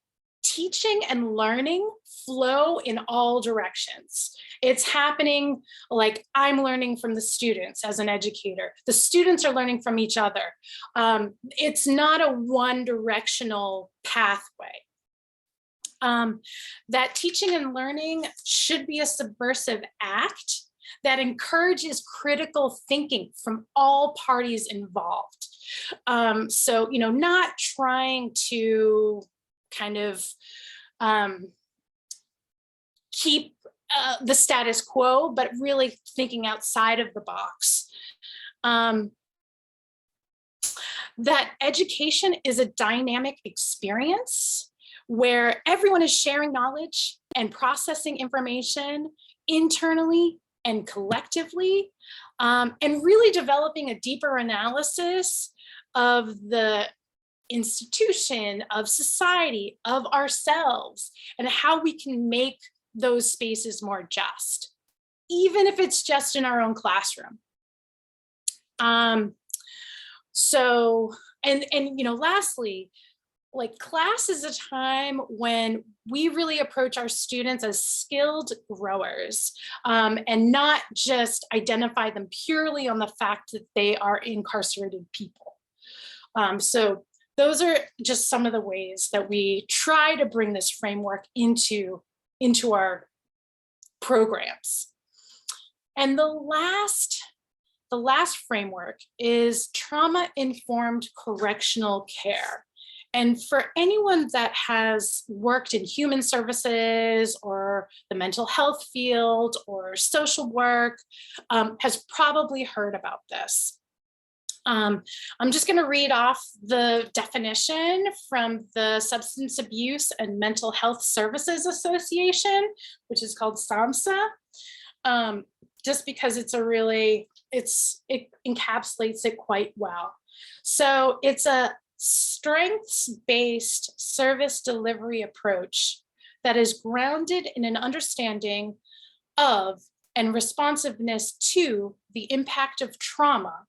teaching and learning flow in all directions. It's happening, like I'm learning from the students as an educator. The students are learning from each other. It's not a one-directional pathway. That teaching and learning should be a subversive act that encourages critical thinking from all parties involved. So, not trying to kind of keep the status quo, but really thinking outside of the box. That education is a dynamic experience where everyone is sharing knowledge and processing information internally and collectively, and really developing a deeper analysis of the institution, of society, of ourselves, and how we can make those spaces more just, even if it's just in our own classroom. Lastly, like class is a time when we really approach our students as skilled growers, and not just identify them purely on the fact that they are incarcerated people. So those are just some of the ways that we try to bring this framework into our programs. And the last framework is trauma-informed correctional care. And for anyone that has worked in human services or the mental health field or social work, has probably heard about this. I'm just going to read off the definition from the Substance Abuse and Mental Health Services Association, which is called SAMHSA, just because it encapsulates it quite well. So it's a strengths-based service delivery approach that is grounded in an understanding of and responsiveness to the impact of trauma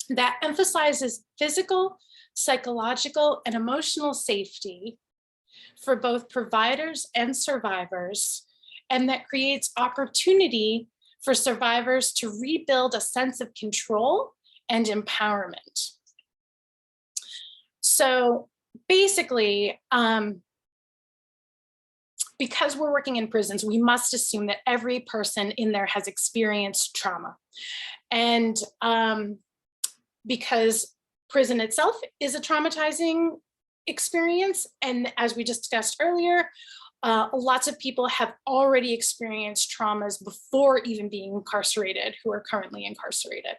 that emphasizes physical, psychological, and emotional safety for both providers and survivors, and that creates opportunity for survivors to rebuild a sense of control and empowerment. So basically, because we're working in prisons, we must assume that every person in there has experienced trauma. And because prison itself is a traumatizing experience, and as we discussed earlier, lots of people have already experienced traumas before even being incarcerated, who are currently incarcerated.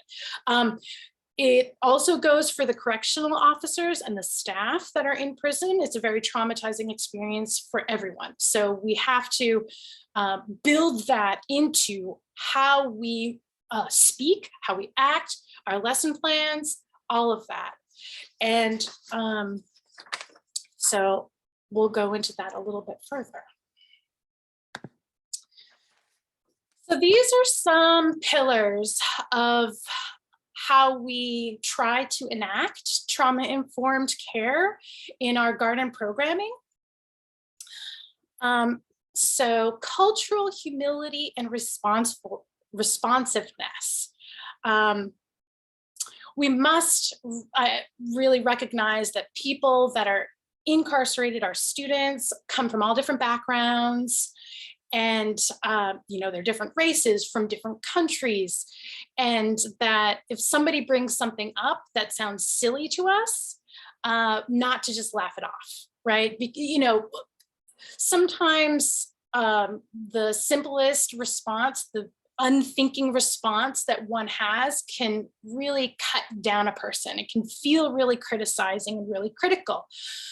It also goes for the correctional officers and the staff that are in prison. It's a very traumatizing experience for everyone. So we have to build that into how we speak, how we act, our lesson plans, all of that. And so we'll go into that a little bit further. So these are some pillars of how we try to enact trauma-informed care in our garden programming. So cultural humility and responsiveness. We must really recognize that people that are incarcerated, our students, come from all different backgrounds, and they're different races from different countries, and that if somebody brings something up that sounds silly to us, not to just laugh it off, right? Sometimes the simplest response, the unthinking response that one has, can really cut down a person. It can feel really criticizing and really critical.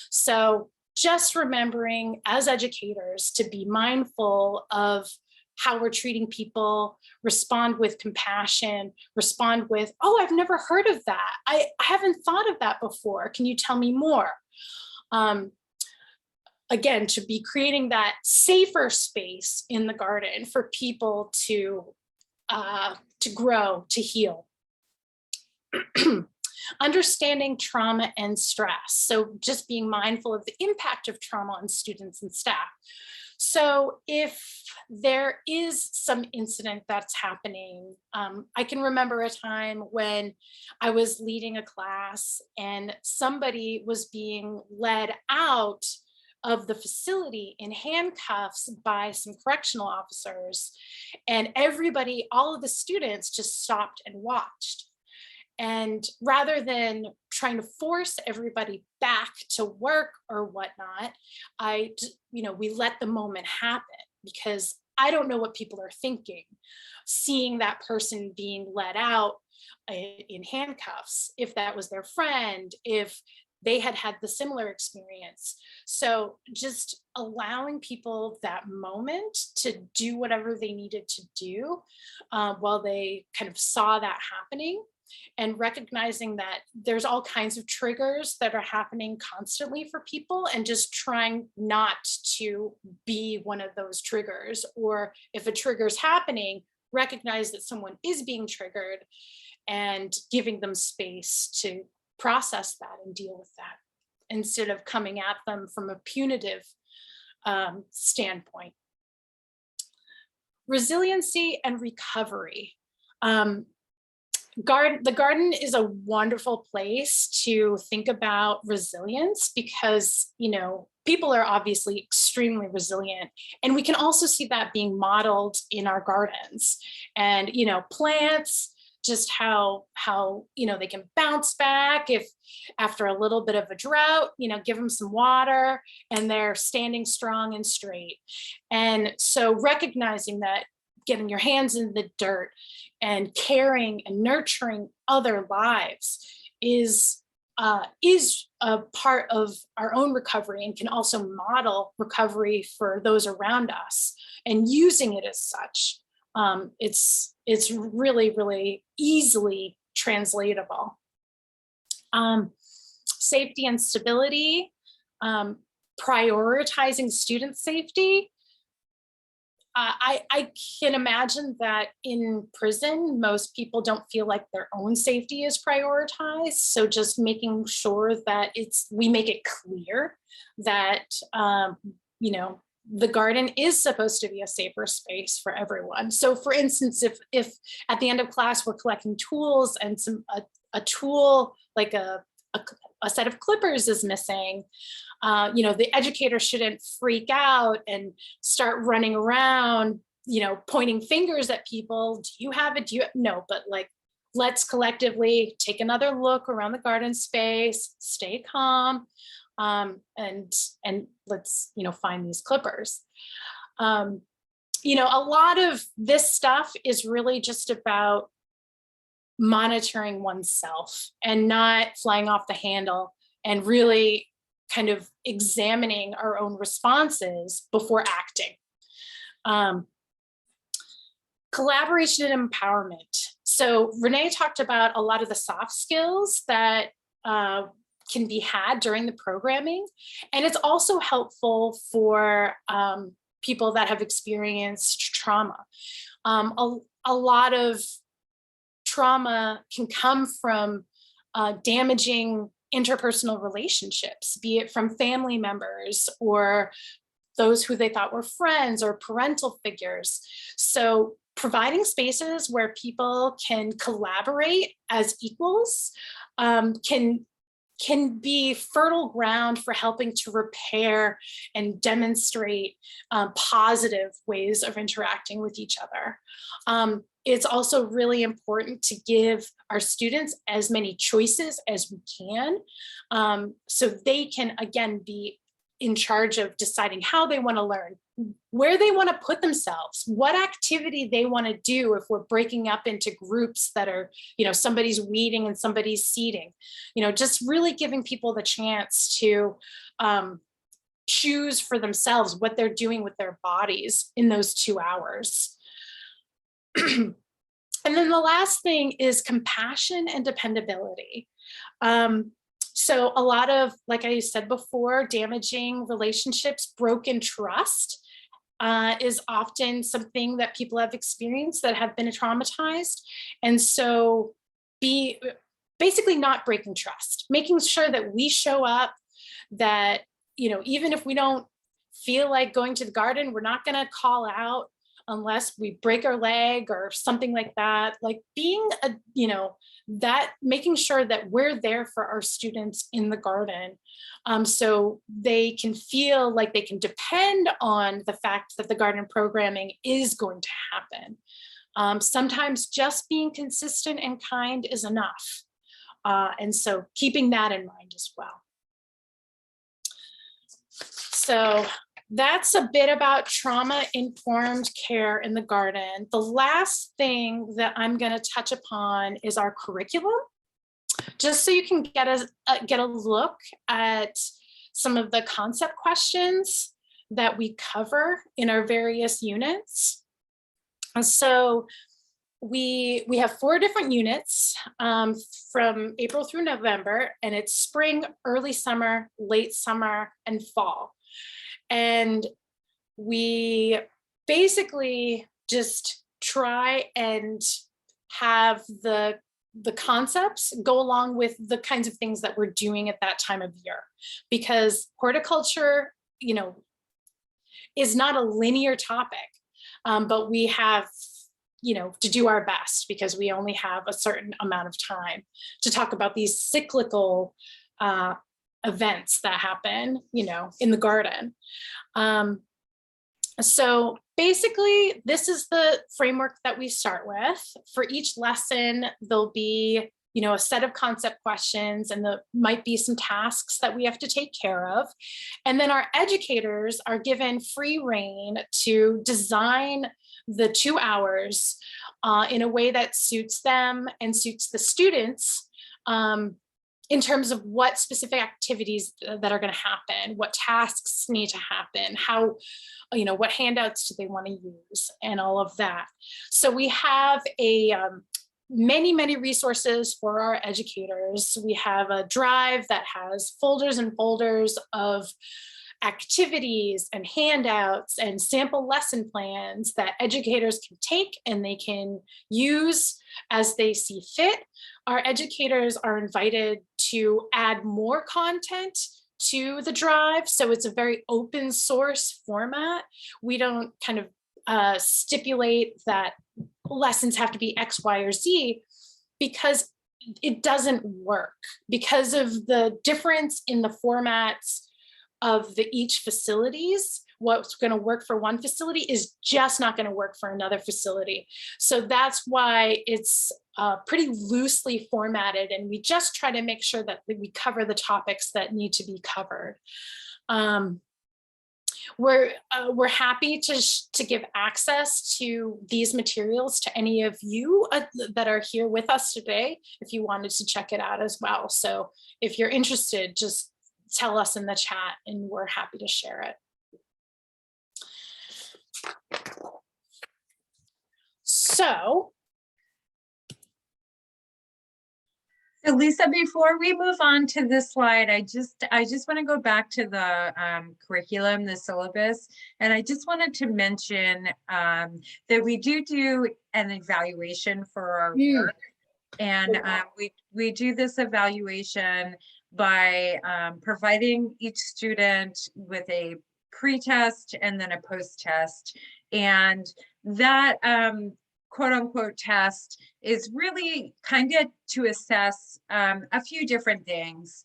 So just remembering as educators to be mindful of how we're treating people, respond with compassion, respond with, oh, I've never heard of that. I haven't thought of that before. Can you tell me more? Again, to be creating that safer space in the garden for people to grow, to heal. Understanding trauma and stress. So just being mindful of the impact of trauma on students and staff. So if there is some incident that's happening, I can remember a time when I was leading a class and somebody was being led out of the facility in handcuffs by some correctional officers. And everybody, all of the students just stopped and watched. And rather than trying to force everybody back to work or whatnot, we let the moment happen, because I don't know what people are thinking, seeing that person being let out in handcuffs, if that was their friend, if they had had the similar experience. So just allowing people that moment to do whatever they needed to do while they kind of saw that happening, and recognizing that there's all kinds of triggers that are happening constantly for people, and just trying not to be one of those triggers. Or if a trigger is happening, recognize that someone is being triggered and giving them space to process that and deal with that, instead of coming at them from a punitive standpoint. Resiliency and recovery. The garden is a wonderful place to think about resilience, because, people are obviously extremely resilient, and we can also see that being modeled in our gardens. And, plants, just how they can bounce back if after a little bit of a drought, give them some water and they're standing strong and straight. And so recognizing that getting your hands in the dirt and caring and nurturing other lives is a part of our own recovery, and can also model recovery for those around us, and using it as such. It's really, really easily translatable. Safety and stability, prioritizing student safety. I can imagine that in prison, most people don't feel like their own safety is prioritized. So just making sure that we make it clear that, the garden is supposed to be a safer space for everyone. So for instance, if at the end of class, we're collecting tools and a tool like a set of clippers is missing, the educator shouldn't freak out and start running around, pointing fingers at people. Do you have it? No, but let's collectively take another look around the garden space, stay calm, and let's, find these clippers. A lot of this stuff is really just about monitoring oneself and not flying off the handle, and really kind of examining our own responses before acting. Collaboration and empowerment. So Renee talked about a lot of the soft skills that can be had during the programming. And it's also helpful for people that have experienced trauma. A lot of trauma can come from damaging interpersonal relationships, be it from family members or those who they thought were friends or parental figures. So providing spaces where people can collaborate as equals can be fertile ground for helping to repair and demonstrate positive ways of interacting with each other. It's also really important to give our students as many choices as we can, so they can, again, be in charge of deciding how they want to learn, where they want to put themselves, what activity they want to do if we're breaking up into groups that are, somebody's weeding and somebody's seeding, just really giving people the chance to choose for themselves what they're doing with their bodies in those 2 hours. And then the last thing is compassion and dependability. So a lot of, like I said before, damaging relationships, broken trust is often something that people have experienced that have been traumatized. And so basically not breaking trust, making sure that we show up, that, even if we don't feel like going to the garden, we're not going to call out unless we break our leg or something like that. Like being making sure that we're there for our students in the garden, so they can feel like they can depend on the fact that the garden programming is going to happen. Sometimes just being consistent and kind is enough. And so keeping that in mind as well. So that's a bit about trauma-informed care in the garden. The last thing that I'm going to touch upon is our curriculum, just so you can get a look at some of the concept questions that we cover in our various units. And so we have 4 different units from April through November, and it's spring, early summer, late summer, and fall. And we basically just try and have the concepts go along with the kinds of things that we're doing at that time of year, because horticulture, is not a linear topic, but we have to do our best, because we only have a certain amount of time to talk about these cyclical events that happen, in the garden. So basically, this is the framework that we start with. For each lesson, there'll be, a set of concept questions, and there might be some tasks that we have to take care of. And then our educators are given free rein to design the 2 hours in a way that suits them and suits the students, in terms of what specific activities that are going to happen, what tasks need to happen, how, what handouts do they want to use, and all of that. So we have many resources for our educators. We have a drive that has folders and folders of activities and handouts and sample lesson plans that educators can take and they can use as they see fit. Our educators are invited to add more content to the drive, so it's a very open source format. We don't kind of stipulate that lessons have to be X, Y, or Z, because it doesn't work, because of the difference in the formats of each facilities. What's going to work for one facility is just not going to work for another facility. So that's why it's pretty loosely formatted, and we just try to make sure that we cover the topics that need to be covered. We're happy to give access to these materials to any of you that are here with us today, if you wanted to check it out as well. So if you're interested, just tell us in the chat and we're happy to share it. So Lisa, before we move on to this slide, I just want to go back to the curriculum, the syllabus, and I just wanted to mention that we do an evaluation for our work, and we do this evaluation by providing each student with a pre-test and then a post-test, and that quote unquote test is really kind of to assess a few different things.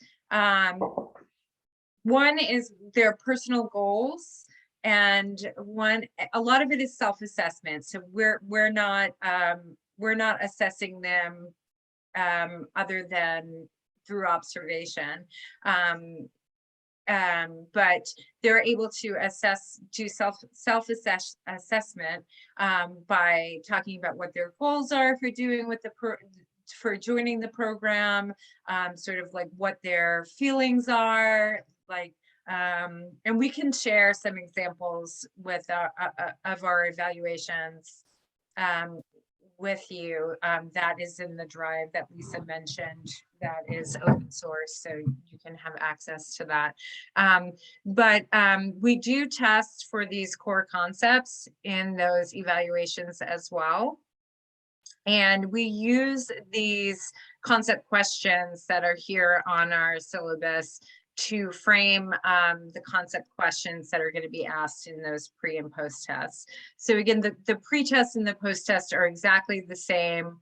One is their personal goals, and a lot of it is self-assessment. So we're not assessing them other than through observation. But they're able to do self-assessment by talking about what their goals are for doing with for joining the program, sort of like what their feelings are like, and we can share some examples with of our evaluations with you. That is in the drive that Lisa mentioned, that is open source, so you can have access to that. But we do test for these core concepts in those evaluations as well. And we use these concept questions that are here on our syllabus to frame the concept questions that are going to be asked in those pre and post tests. So again, the pre-test and the post-test are exactly the same.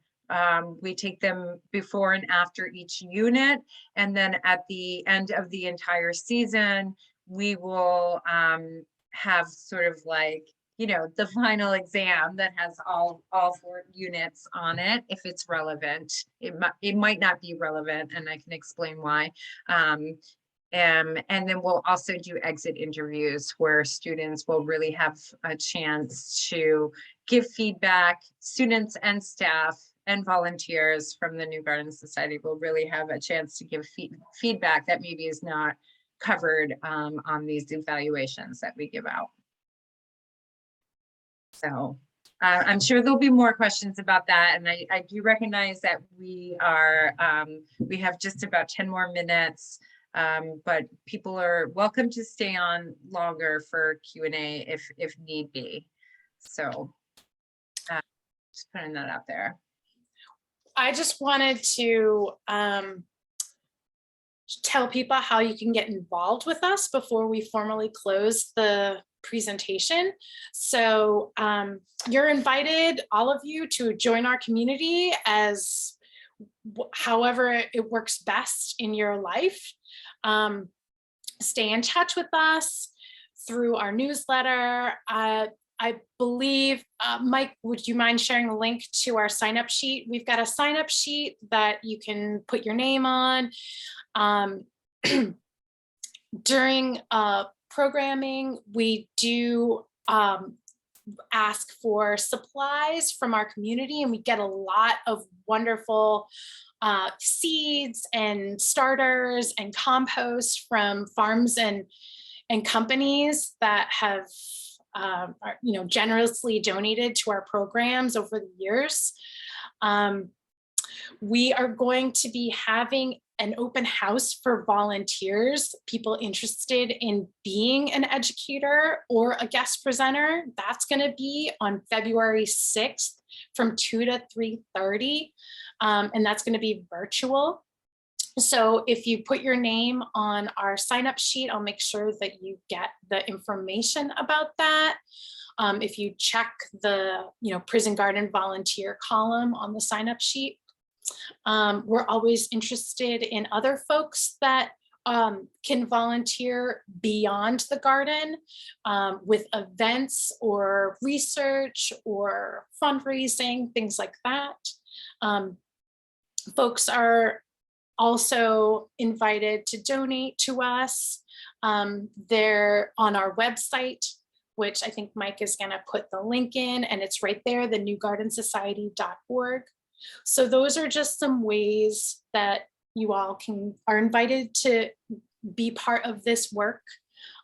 We take them before and after each unit, and then at the end of the entire season, we will have sort of like, you know, the final exam that has all 4 units on it, if it's relevant. It might not be relevant, and I can explain why. And then we'll also do exit interviews where students will really have a chance to give feedback. Students and staff and volunteers from the New Garden Society will really have a chance to give feedback that maybe is not covered on these evaluations that we give out. So I'm sure there'll be more questions about that. And I do recognize that we have just about 10 more minutes. But people are welcome to stay on longer for Q&A if need be. So just putting that out there. I just wanted to tell people how you can get involved with us before we formally close the presentation. So you're invited, all of you, to join our community as however it works best in your life. Stay in touch with us through our newsletter. I believe, Mike, would you mind sharing a link to our sign-up sheet? We've got a sign-up sheet that you can put your name on. During programming, we do ask for supplies from our community, and we get a lot of wonderful seeds and starters and compost from farms and companies that have generously donated to our programs over the years. We are going to be having an open house for volunteers, people interested in being an educator or a guest presenter. That's going to be on February 6th from 2 to 3:30. And that's going to be virtual. So if you put your name on our sign-up sheet, I'll make sure that you get the information about that. If you check the prison garden volunteer column on the sign-up sheet, we're always interested in other folks that can volunteer beyond the garden with events or research or fundraising, things like that. Folks are also invited to donate to us. They're on our website, which I think Mike is going to put the link in, and it's right there, thenewgardensociety.org. So those are just some ways that you all are invited to be part of this work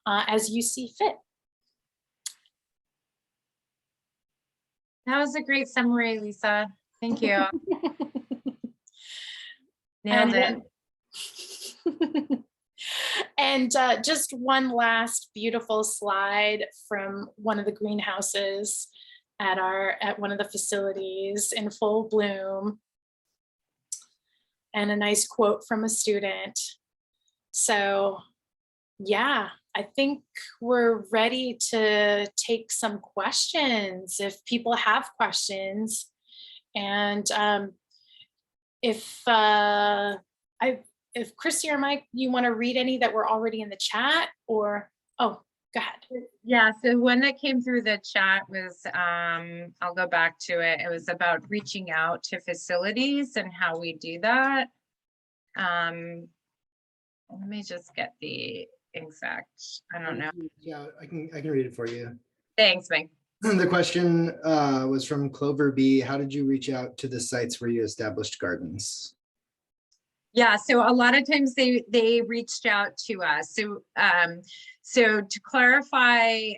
as you see fit. That was a great summary, Lisa. Thank you. Nailed it. And just one last beautiful slide from one of the greenhouses at one of the facilities in full bloom, and a nice quote from a student. So yeah, I think we're ready to take some questions if people have questions. And if Christy or Mike, you want to read any that were already in the chat, or go ahead. Yeah, so one that came through the chat was, I'll go back to it. It was about reaching out to facilities and how we do that. Let me just get the exact, I don't know. Yeah, I can read it for you. Thanks, Mike. The question was from Clover B. How did you reach out to the sites where you established gardens? Yeah, so a lot of times they reached out to us. So to clarify,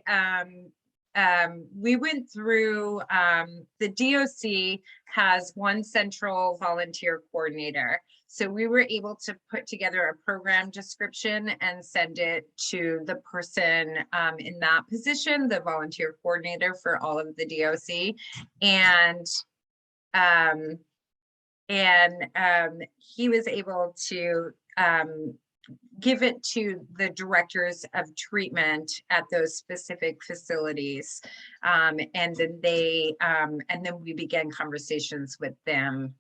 we went through, the DOC has one central volunteer coordinator. So we were able to put together a program description and send it to the person in that position, the volunteer coordinator for all of the DOC. And he was able to give it to the directors of treatment at those specific facilities. And then we began conversations with them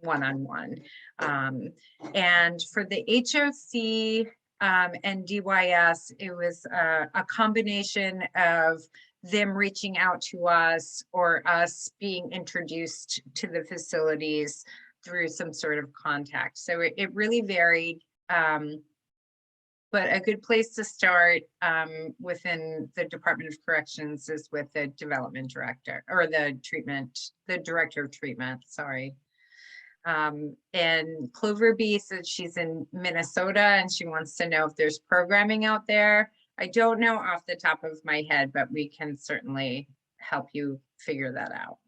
one-on-one. And for the HOC and DYS, it was a combination of them reaching out to us or us being introduced to the facilities through some sort of contact. So it really varied, but a good place to start within the Department of Corrections is with the development director or the director of treatment, sorry. And Clover B said she's in Minnesota and she wants to know if there's programming out there. I don't know off the top of my head, but we can certainly help you figure that out.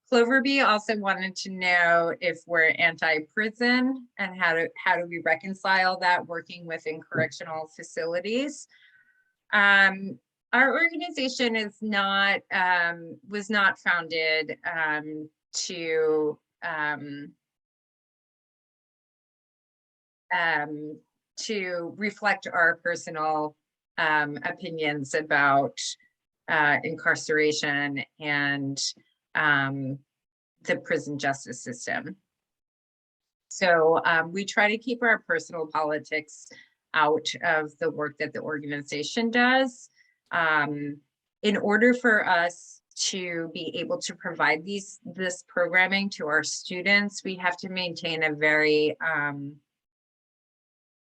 Clover B also wanted to know if we're anti-prison and how do we reconcile that working within correctional facilities. Our organization is not was not founded to reflect our personal opinions about incarceration and the prison justice system. So we try to keep our personal politics out of the work that the organization does. In order for us to be able to provide this programming to our students, we have to maintain a very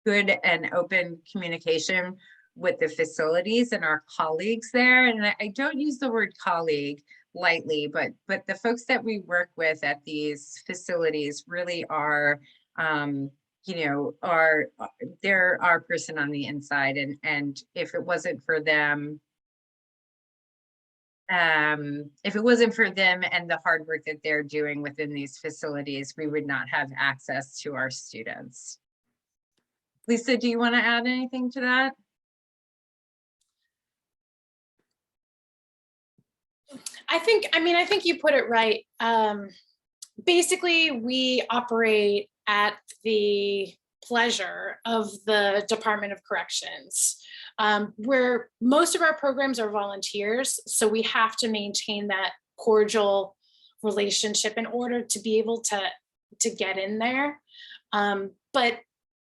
good and open communication with the facilities and our colleagues there. And I don't use the word colleague lightly, but the folks that we work with at these facilities really are, they're our person on the inside. And if it wasn't for them, and the hard work that they're doing within these facilities, we would not have access to our students. Lisa, do you want to add anything to that? I think you put it right. Basically, we operate at the pleasure of the Department of Corrections, where most of our programs are volunteers. So we have to maintain that cordial relationship in order to be able to get in there. But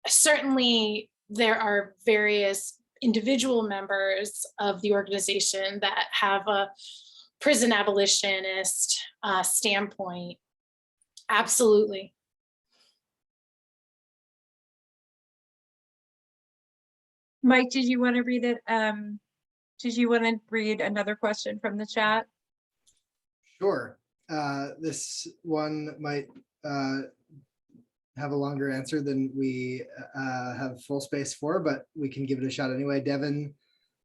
certainly there are various individual members of the organization that have a prison abolitionist standpoint. Absolutely. Mike, did you want to read it? Did you want to read another question from the chat? Sure. This one might have a longer answer than we have full space for, but we can give it a shot anyway. Devin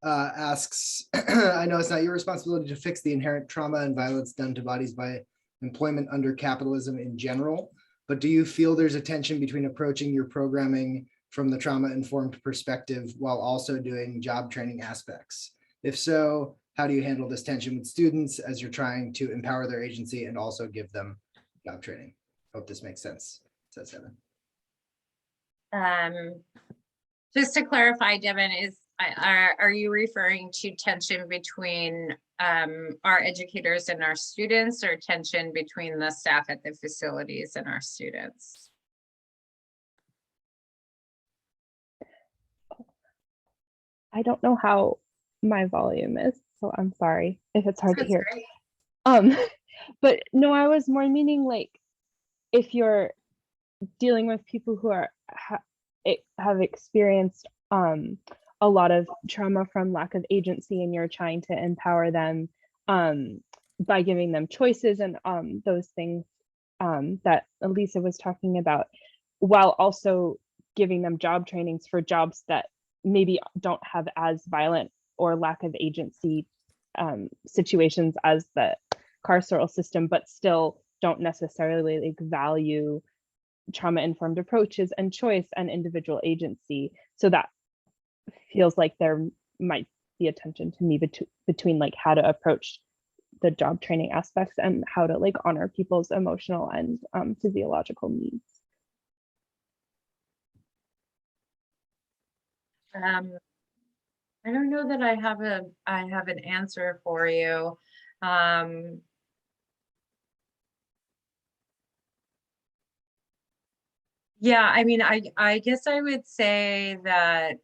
asks, I know it's not your responsibility to fix the inherent trauma and violence done to bodies by employment under capitalism in general, but do you feel there's a tension between approaching your programming from the trauma-informed perspective while also doing job training aspects? If so, how do you handle this tension with students as you're trying to empower their agency and also give them job training? Hope this makes sense, says Devin. Just to clarify, Devin, are you referring to tension between our educators and our students, or tension between the staff at the facilities and our students? I don't know how my volume is, so I'm sorry if it's hard to hear. Great. But no, I was more meaning like if you're dealing with people who are have experienced a lot of trauma from lack of agency, and you're trying to empower them by giving them choices and those things that Elisa was talking about, while also giving them job trainings for jobs that maybe don't have as violent or lack of agency situations as the carceral system, but still don't necessarily like value trauma-informed approaches and choice and individual agency. So that feels like there might be a tension to me between like how to approach the job training aspects and how to like honor people's emotional and physiological needs. I don't know that I have an answer for you. Yeah, I mean, I guess I would say that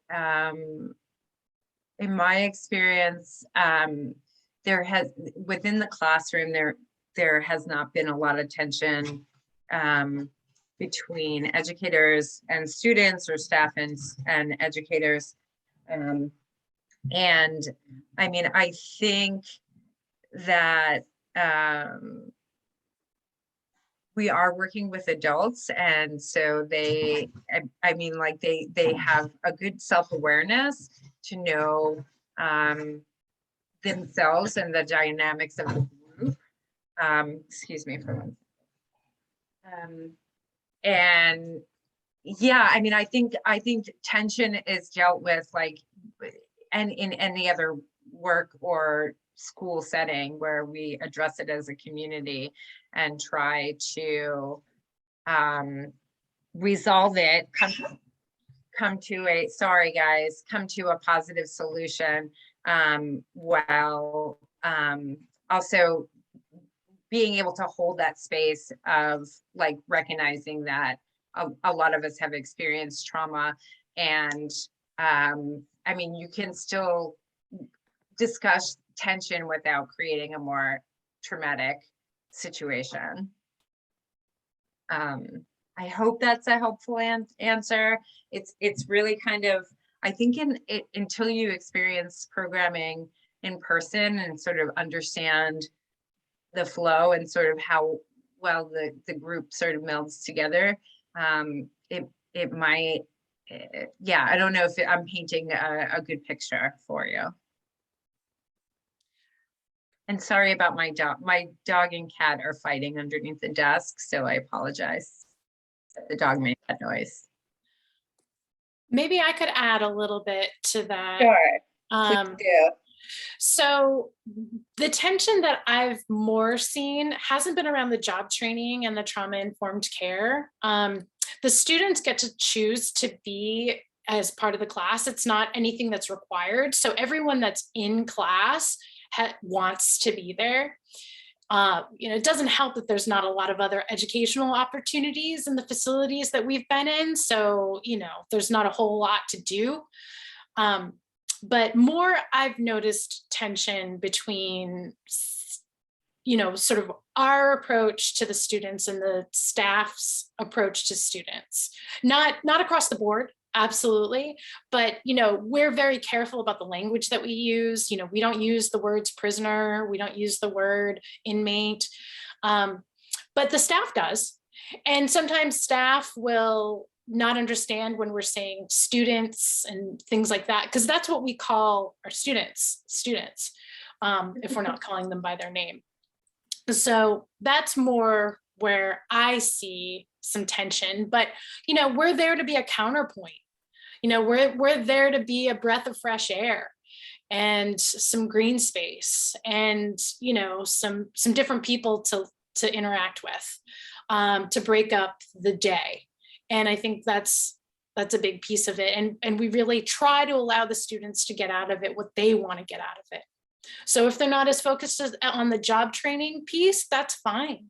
in my experience, there has, within the classroom, there has not been a lot of tension between educators and students, or staff and educators. And I mean, I think that we are working with adults, and so I mean, like they have a good self-awareness to know themselves and the dynamics of the group. Excuse me for one. And yeah, I mean, I think tension is dealt with like, and in any other work or school setting where we address it as a community and try to resolve it, come to a positive solution, while also being able to hold that space of like recognizing that a lot of us have experienced trauma. And I mean, you can still discuss tension without creating a more traumatic situation. I hope that's a helpful answer. It's really kind of, I think until you experience programming in person and sort of understand the flow and sort of how well the group sort of melds together, it might, yeah, I don't know if I'm painting a good picture for you. And sorry about my dog. My dog and cat are fighting underneath the desk, so I apologize. The dog made that noise. Maybe I could add a little bit to that. Sure. Please do. So the tension that I've more seen hasn't been around the job training and the trauma-informed care. The students get to choose to be as part of the class. It's not anything that's required. So everyone that's in class wants to be there. You know, it doesn't help that there's not a lot of other educational opportunities in the facilities that we've been in. So, you know, there's not a whole lot to do. But more, I've noticed tension between, you know, sort of our approach to the students and the staff's approach to students. Not across the board, absolutely. But, you know, we're very careful about the language that we use. You know, we don't use the words prisoner. We don't use the word inmate. But the staff does. And sometimes staff will not understand when we're saying students and things like that, because that's what we call our students, if we're not calling them by their name. So that's more where I see some tension, but, you know, we're there to be a counterpoint. You know, we're there to be a breath of fresh air and some green space and, you know, some different people to interact with, to break up the day. And I think that's a big piece of it. And we really try to allow the students to get out of it what they want to get out of it. So if they're not as focused on the job training piece, that's fine.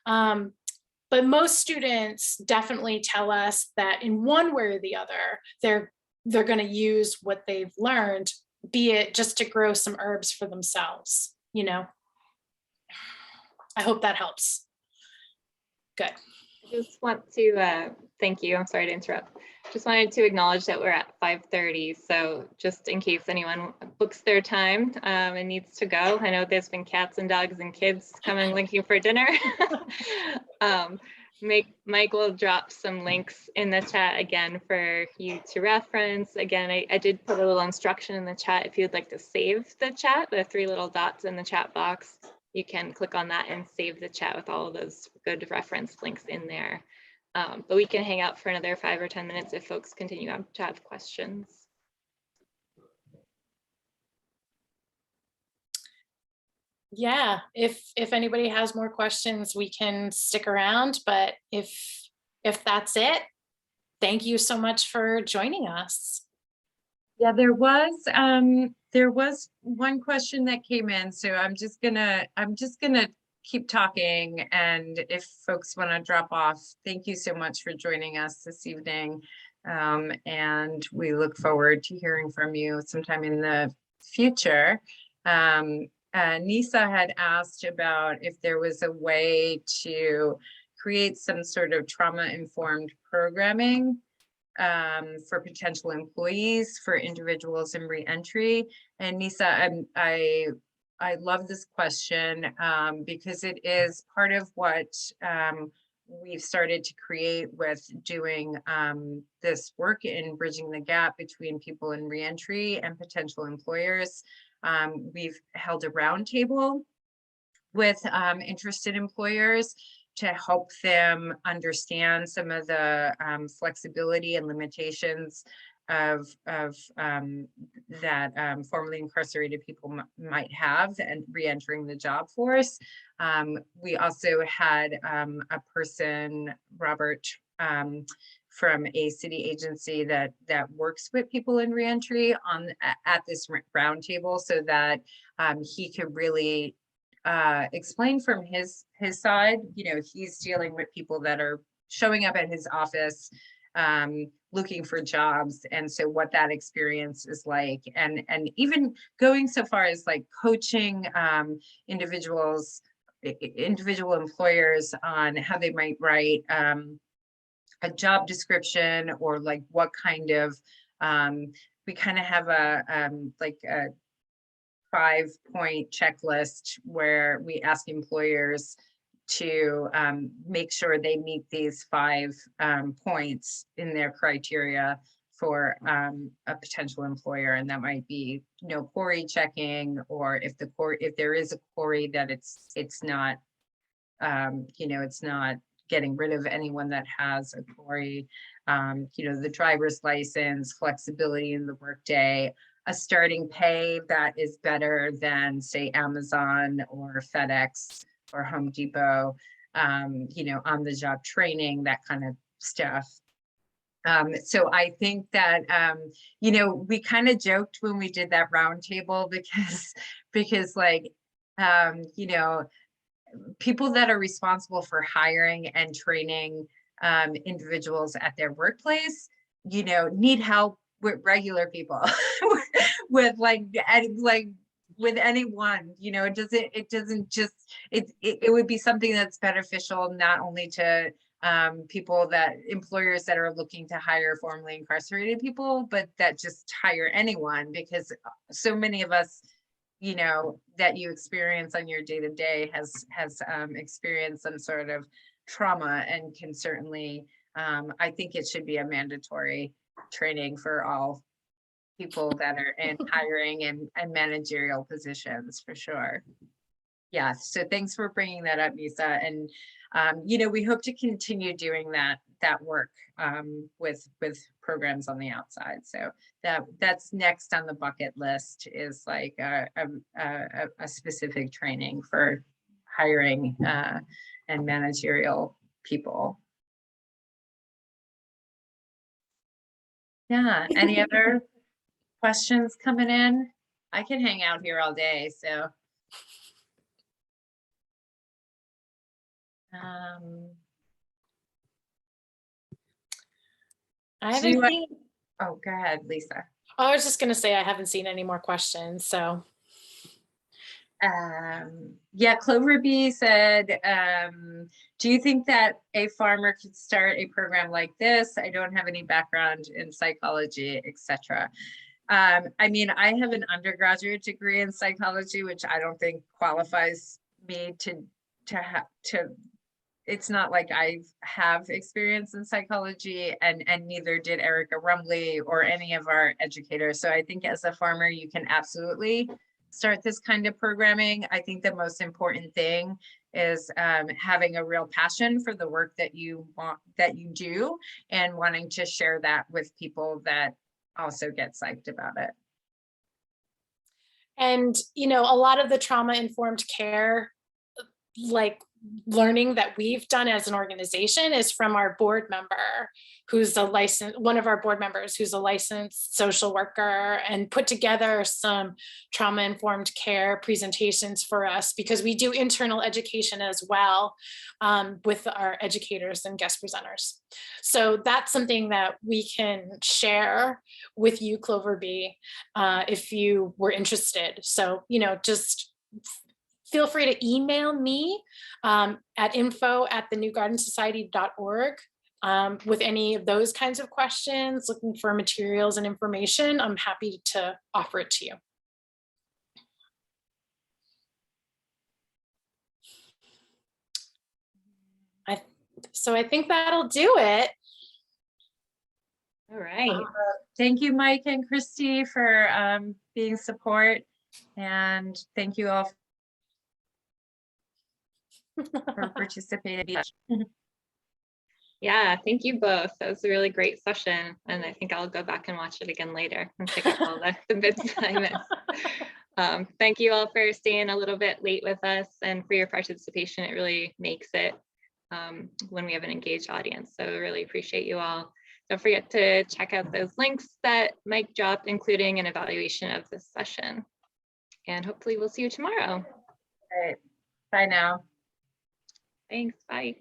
But most students definitely tell us that in one way or the other, they're going to use what they've learned, be it just to grow some herbs for themselves, you know. I hope that helps. Good. I just want to thank you. I'm sorry to interrupt. Just wanted to acknowledge that we're at 5:30. So just in case anyone books their time and needs to go, I know there's been cats and dogs and kids coming looking for dinner. Mike will drop some links in the chat again for you to reference. Again, I did put a little instruction in the chat. If you'd like to save the chat, the 3 little dots in the chat box, you can click on that and save the chat with all of those good reference links in there. But we can hang out for another 5 or 10 minutes if folks continue to have questions. Yeah, if anybody has more questions, we can stick around, but if that's it, thank you so much for joining us. Yeah, there was one question that came in, so I'm just gonna keep talking, and if folks want to drop off, thank you so much for joining us this evening. And we look forward to hearing from you sometime in the future. Nisa had asked about if there was a way to create some sort of trauma-informed programming for potential employees, for individuals in reentry. And Nisa, I love this question because it is part of what we've started to create with doing this work in bridging the gap between people in reentry and potential employers. We've held a roundtable with interested employers to help them understand some of the flexibility and limitations of that formerly incarcerated people might have and re-entering the job force. We also had a person, Robert, from a city agency that works with people in reentry at this roundtable, so that he could really explain from his side. You know, he's dealing with people that are showing up at his office looking for jobs, and so what that experience is like, and even going so far as like coaching individual employers on how they might write a job description, or like what kind of we kind of have a like a 5-point checklist where we ask employers to make sure they meet these 5 points in their criteria for a potential employer. And that might be no quarry checking, or if there is a quarry, that it's not it's not getting rid of anyone that has a quarry, the driver's license, flexibility in the workday, a starting pay that is better than, say, Amazon or FedEx or Home Depot, on the job training, that kind of stuff. So I think that, we kind of joked when we did that roundtable because like, people that are responsible for hiring and training individuals at their workplace, need help with regular people, with with anyone. It would be something that's beneficial not only to employers that are looking to hire formerly incarcerated people, but that just hire anyone, because so many of us, that you experience on your day-to-day has experienced some sort of trauma, and can certainly, I think it should be a mandatory training for all people that are in hiring and managerial positions, for sure. Yeah, so thanks for bringing that up, Nisa. And we hope to continue doing that work with programs on the outside. So that's next on the bucket list, is like a specific training for hiring and managerial people. Yeah, any other questions coming in? I can hang out here all day, so. I haven't seen. Oh, go ahead, Lisa. I was just going to say I haven't seen any more questions. So. Yeah, Clover B said, do you think that a farmer could start a program like this? I don't have any background in psychology, etc. I mean, I have an undergraduate degree in psychology, which I don't think qualifies me to it's not like I have experience in psychology, and neither did Erica Rumley or any of our educators. So I think as a farmer, you can absolutely start this kind of programming. I think the most important thing is having a real passion for the work that you do, and wanting to share that with people that also get psyched about it. And, you know, a lot of the trauma-informed care, like learning that we've done as an organization is from our board member, who's one of our board members who's a licensed social worker, and put together some trauma-informed care presentations for us, because we do internal education as well with our educators and guest presenters. So that's something that we can share with you, Clover B, if you were interested. So, you know, just feel free to email me at info@thenewgardensociety.org with any of those kinds of questions, looking for materials and information. I'm happy to offer it to you. So I think that'll do it. All right. Thank you, Mike and Christy, for being support, and thank you all for participating. Yeah, thank you both. That was a really great session. And I think I'll go back and watch it again later and pick up all the bits that I missed. Thank you all for staying a little bit late with us and for your participation. It really makes it when we have an engaged audience. So I really appreciate you all. Don't forget to check out those links that Mike dropped, including an evaluation of this session. And hopefully we'll see you tomorrow. All right. Bye now. Thanks. Bye.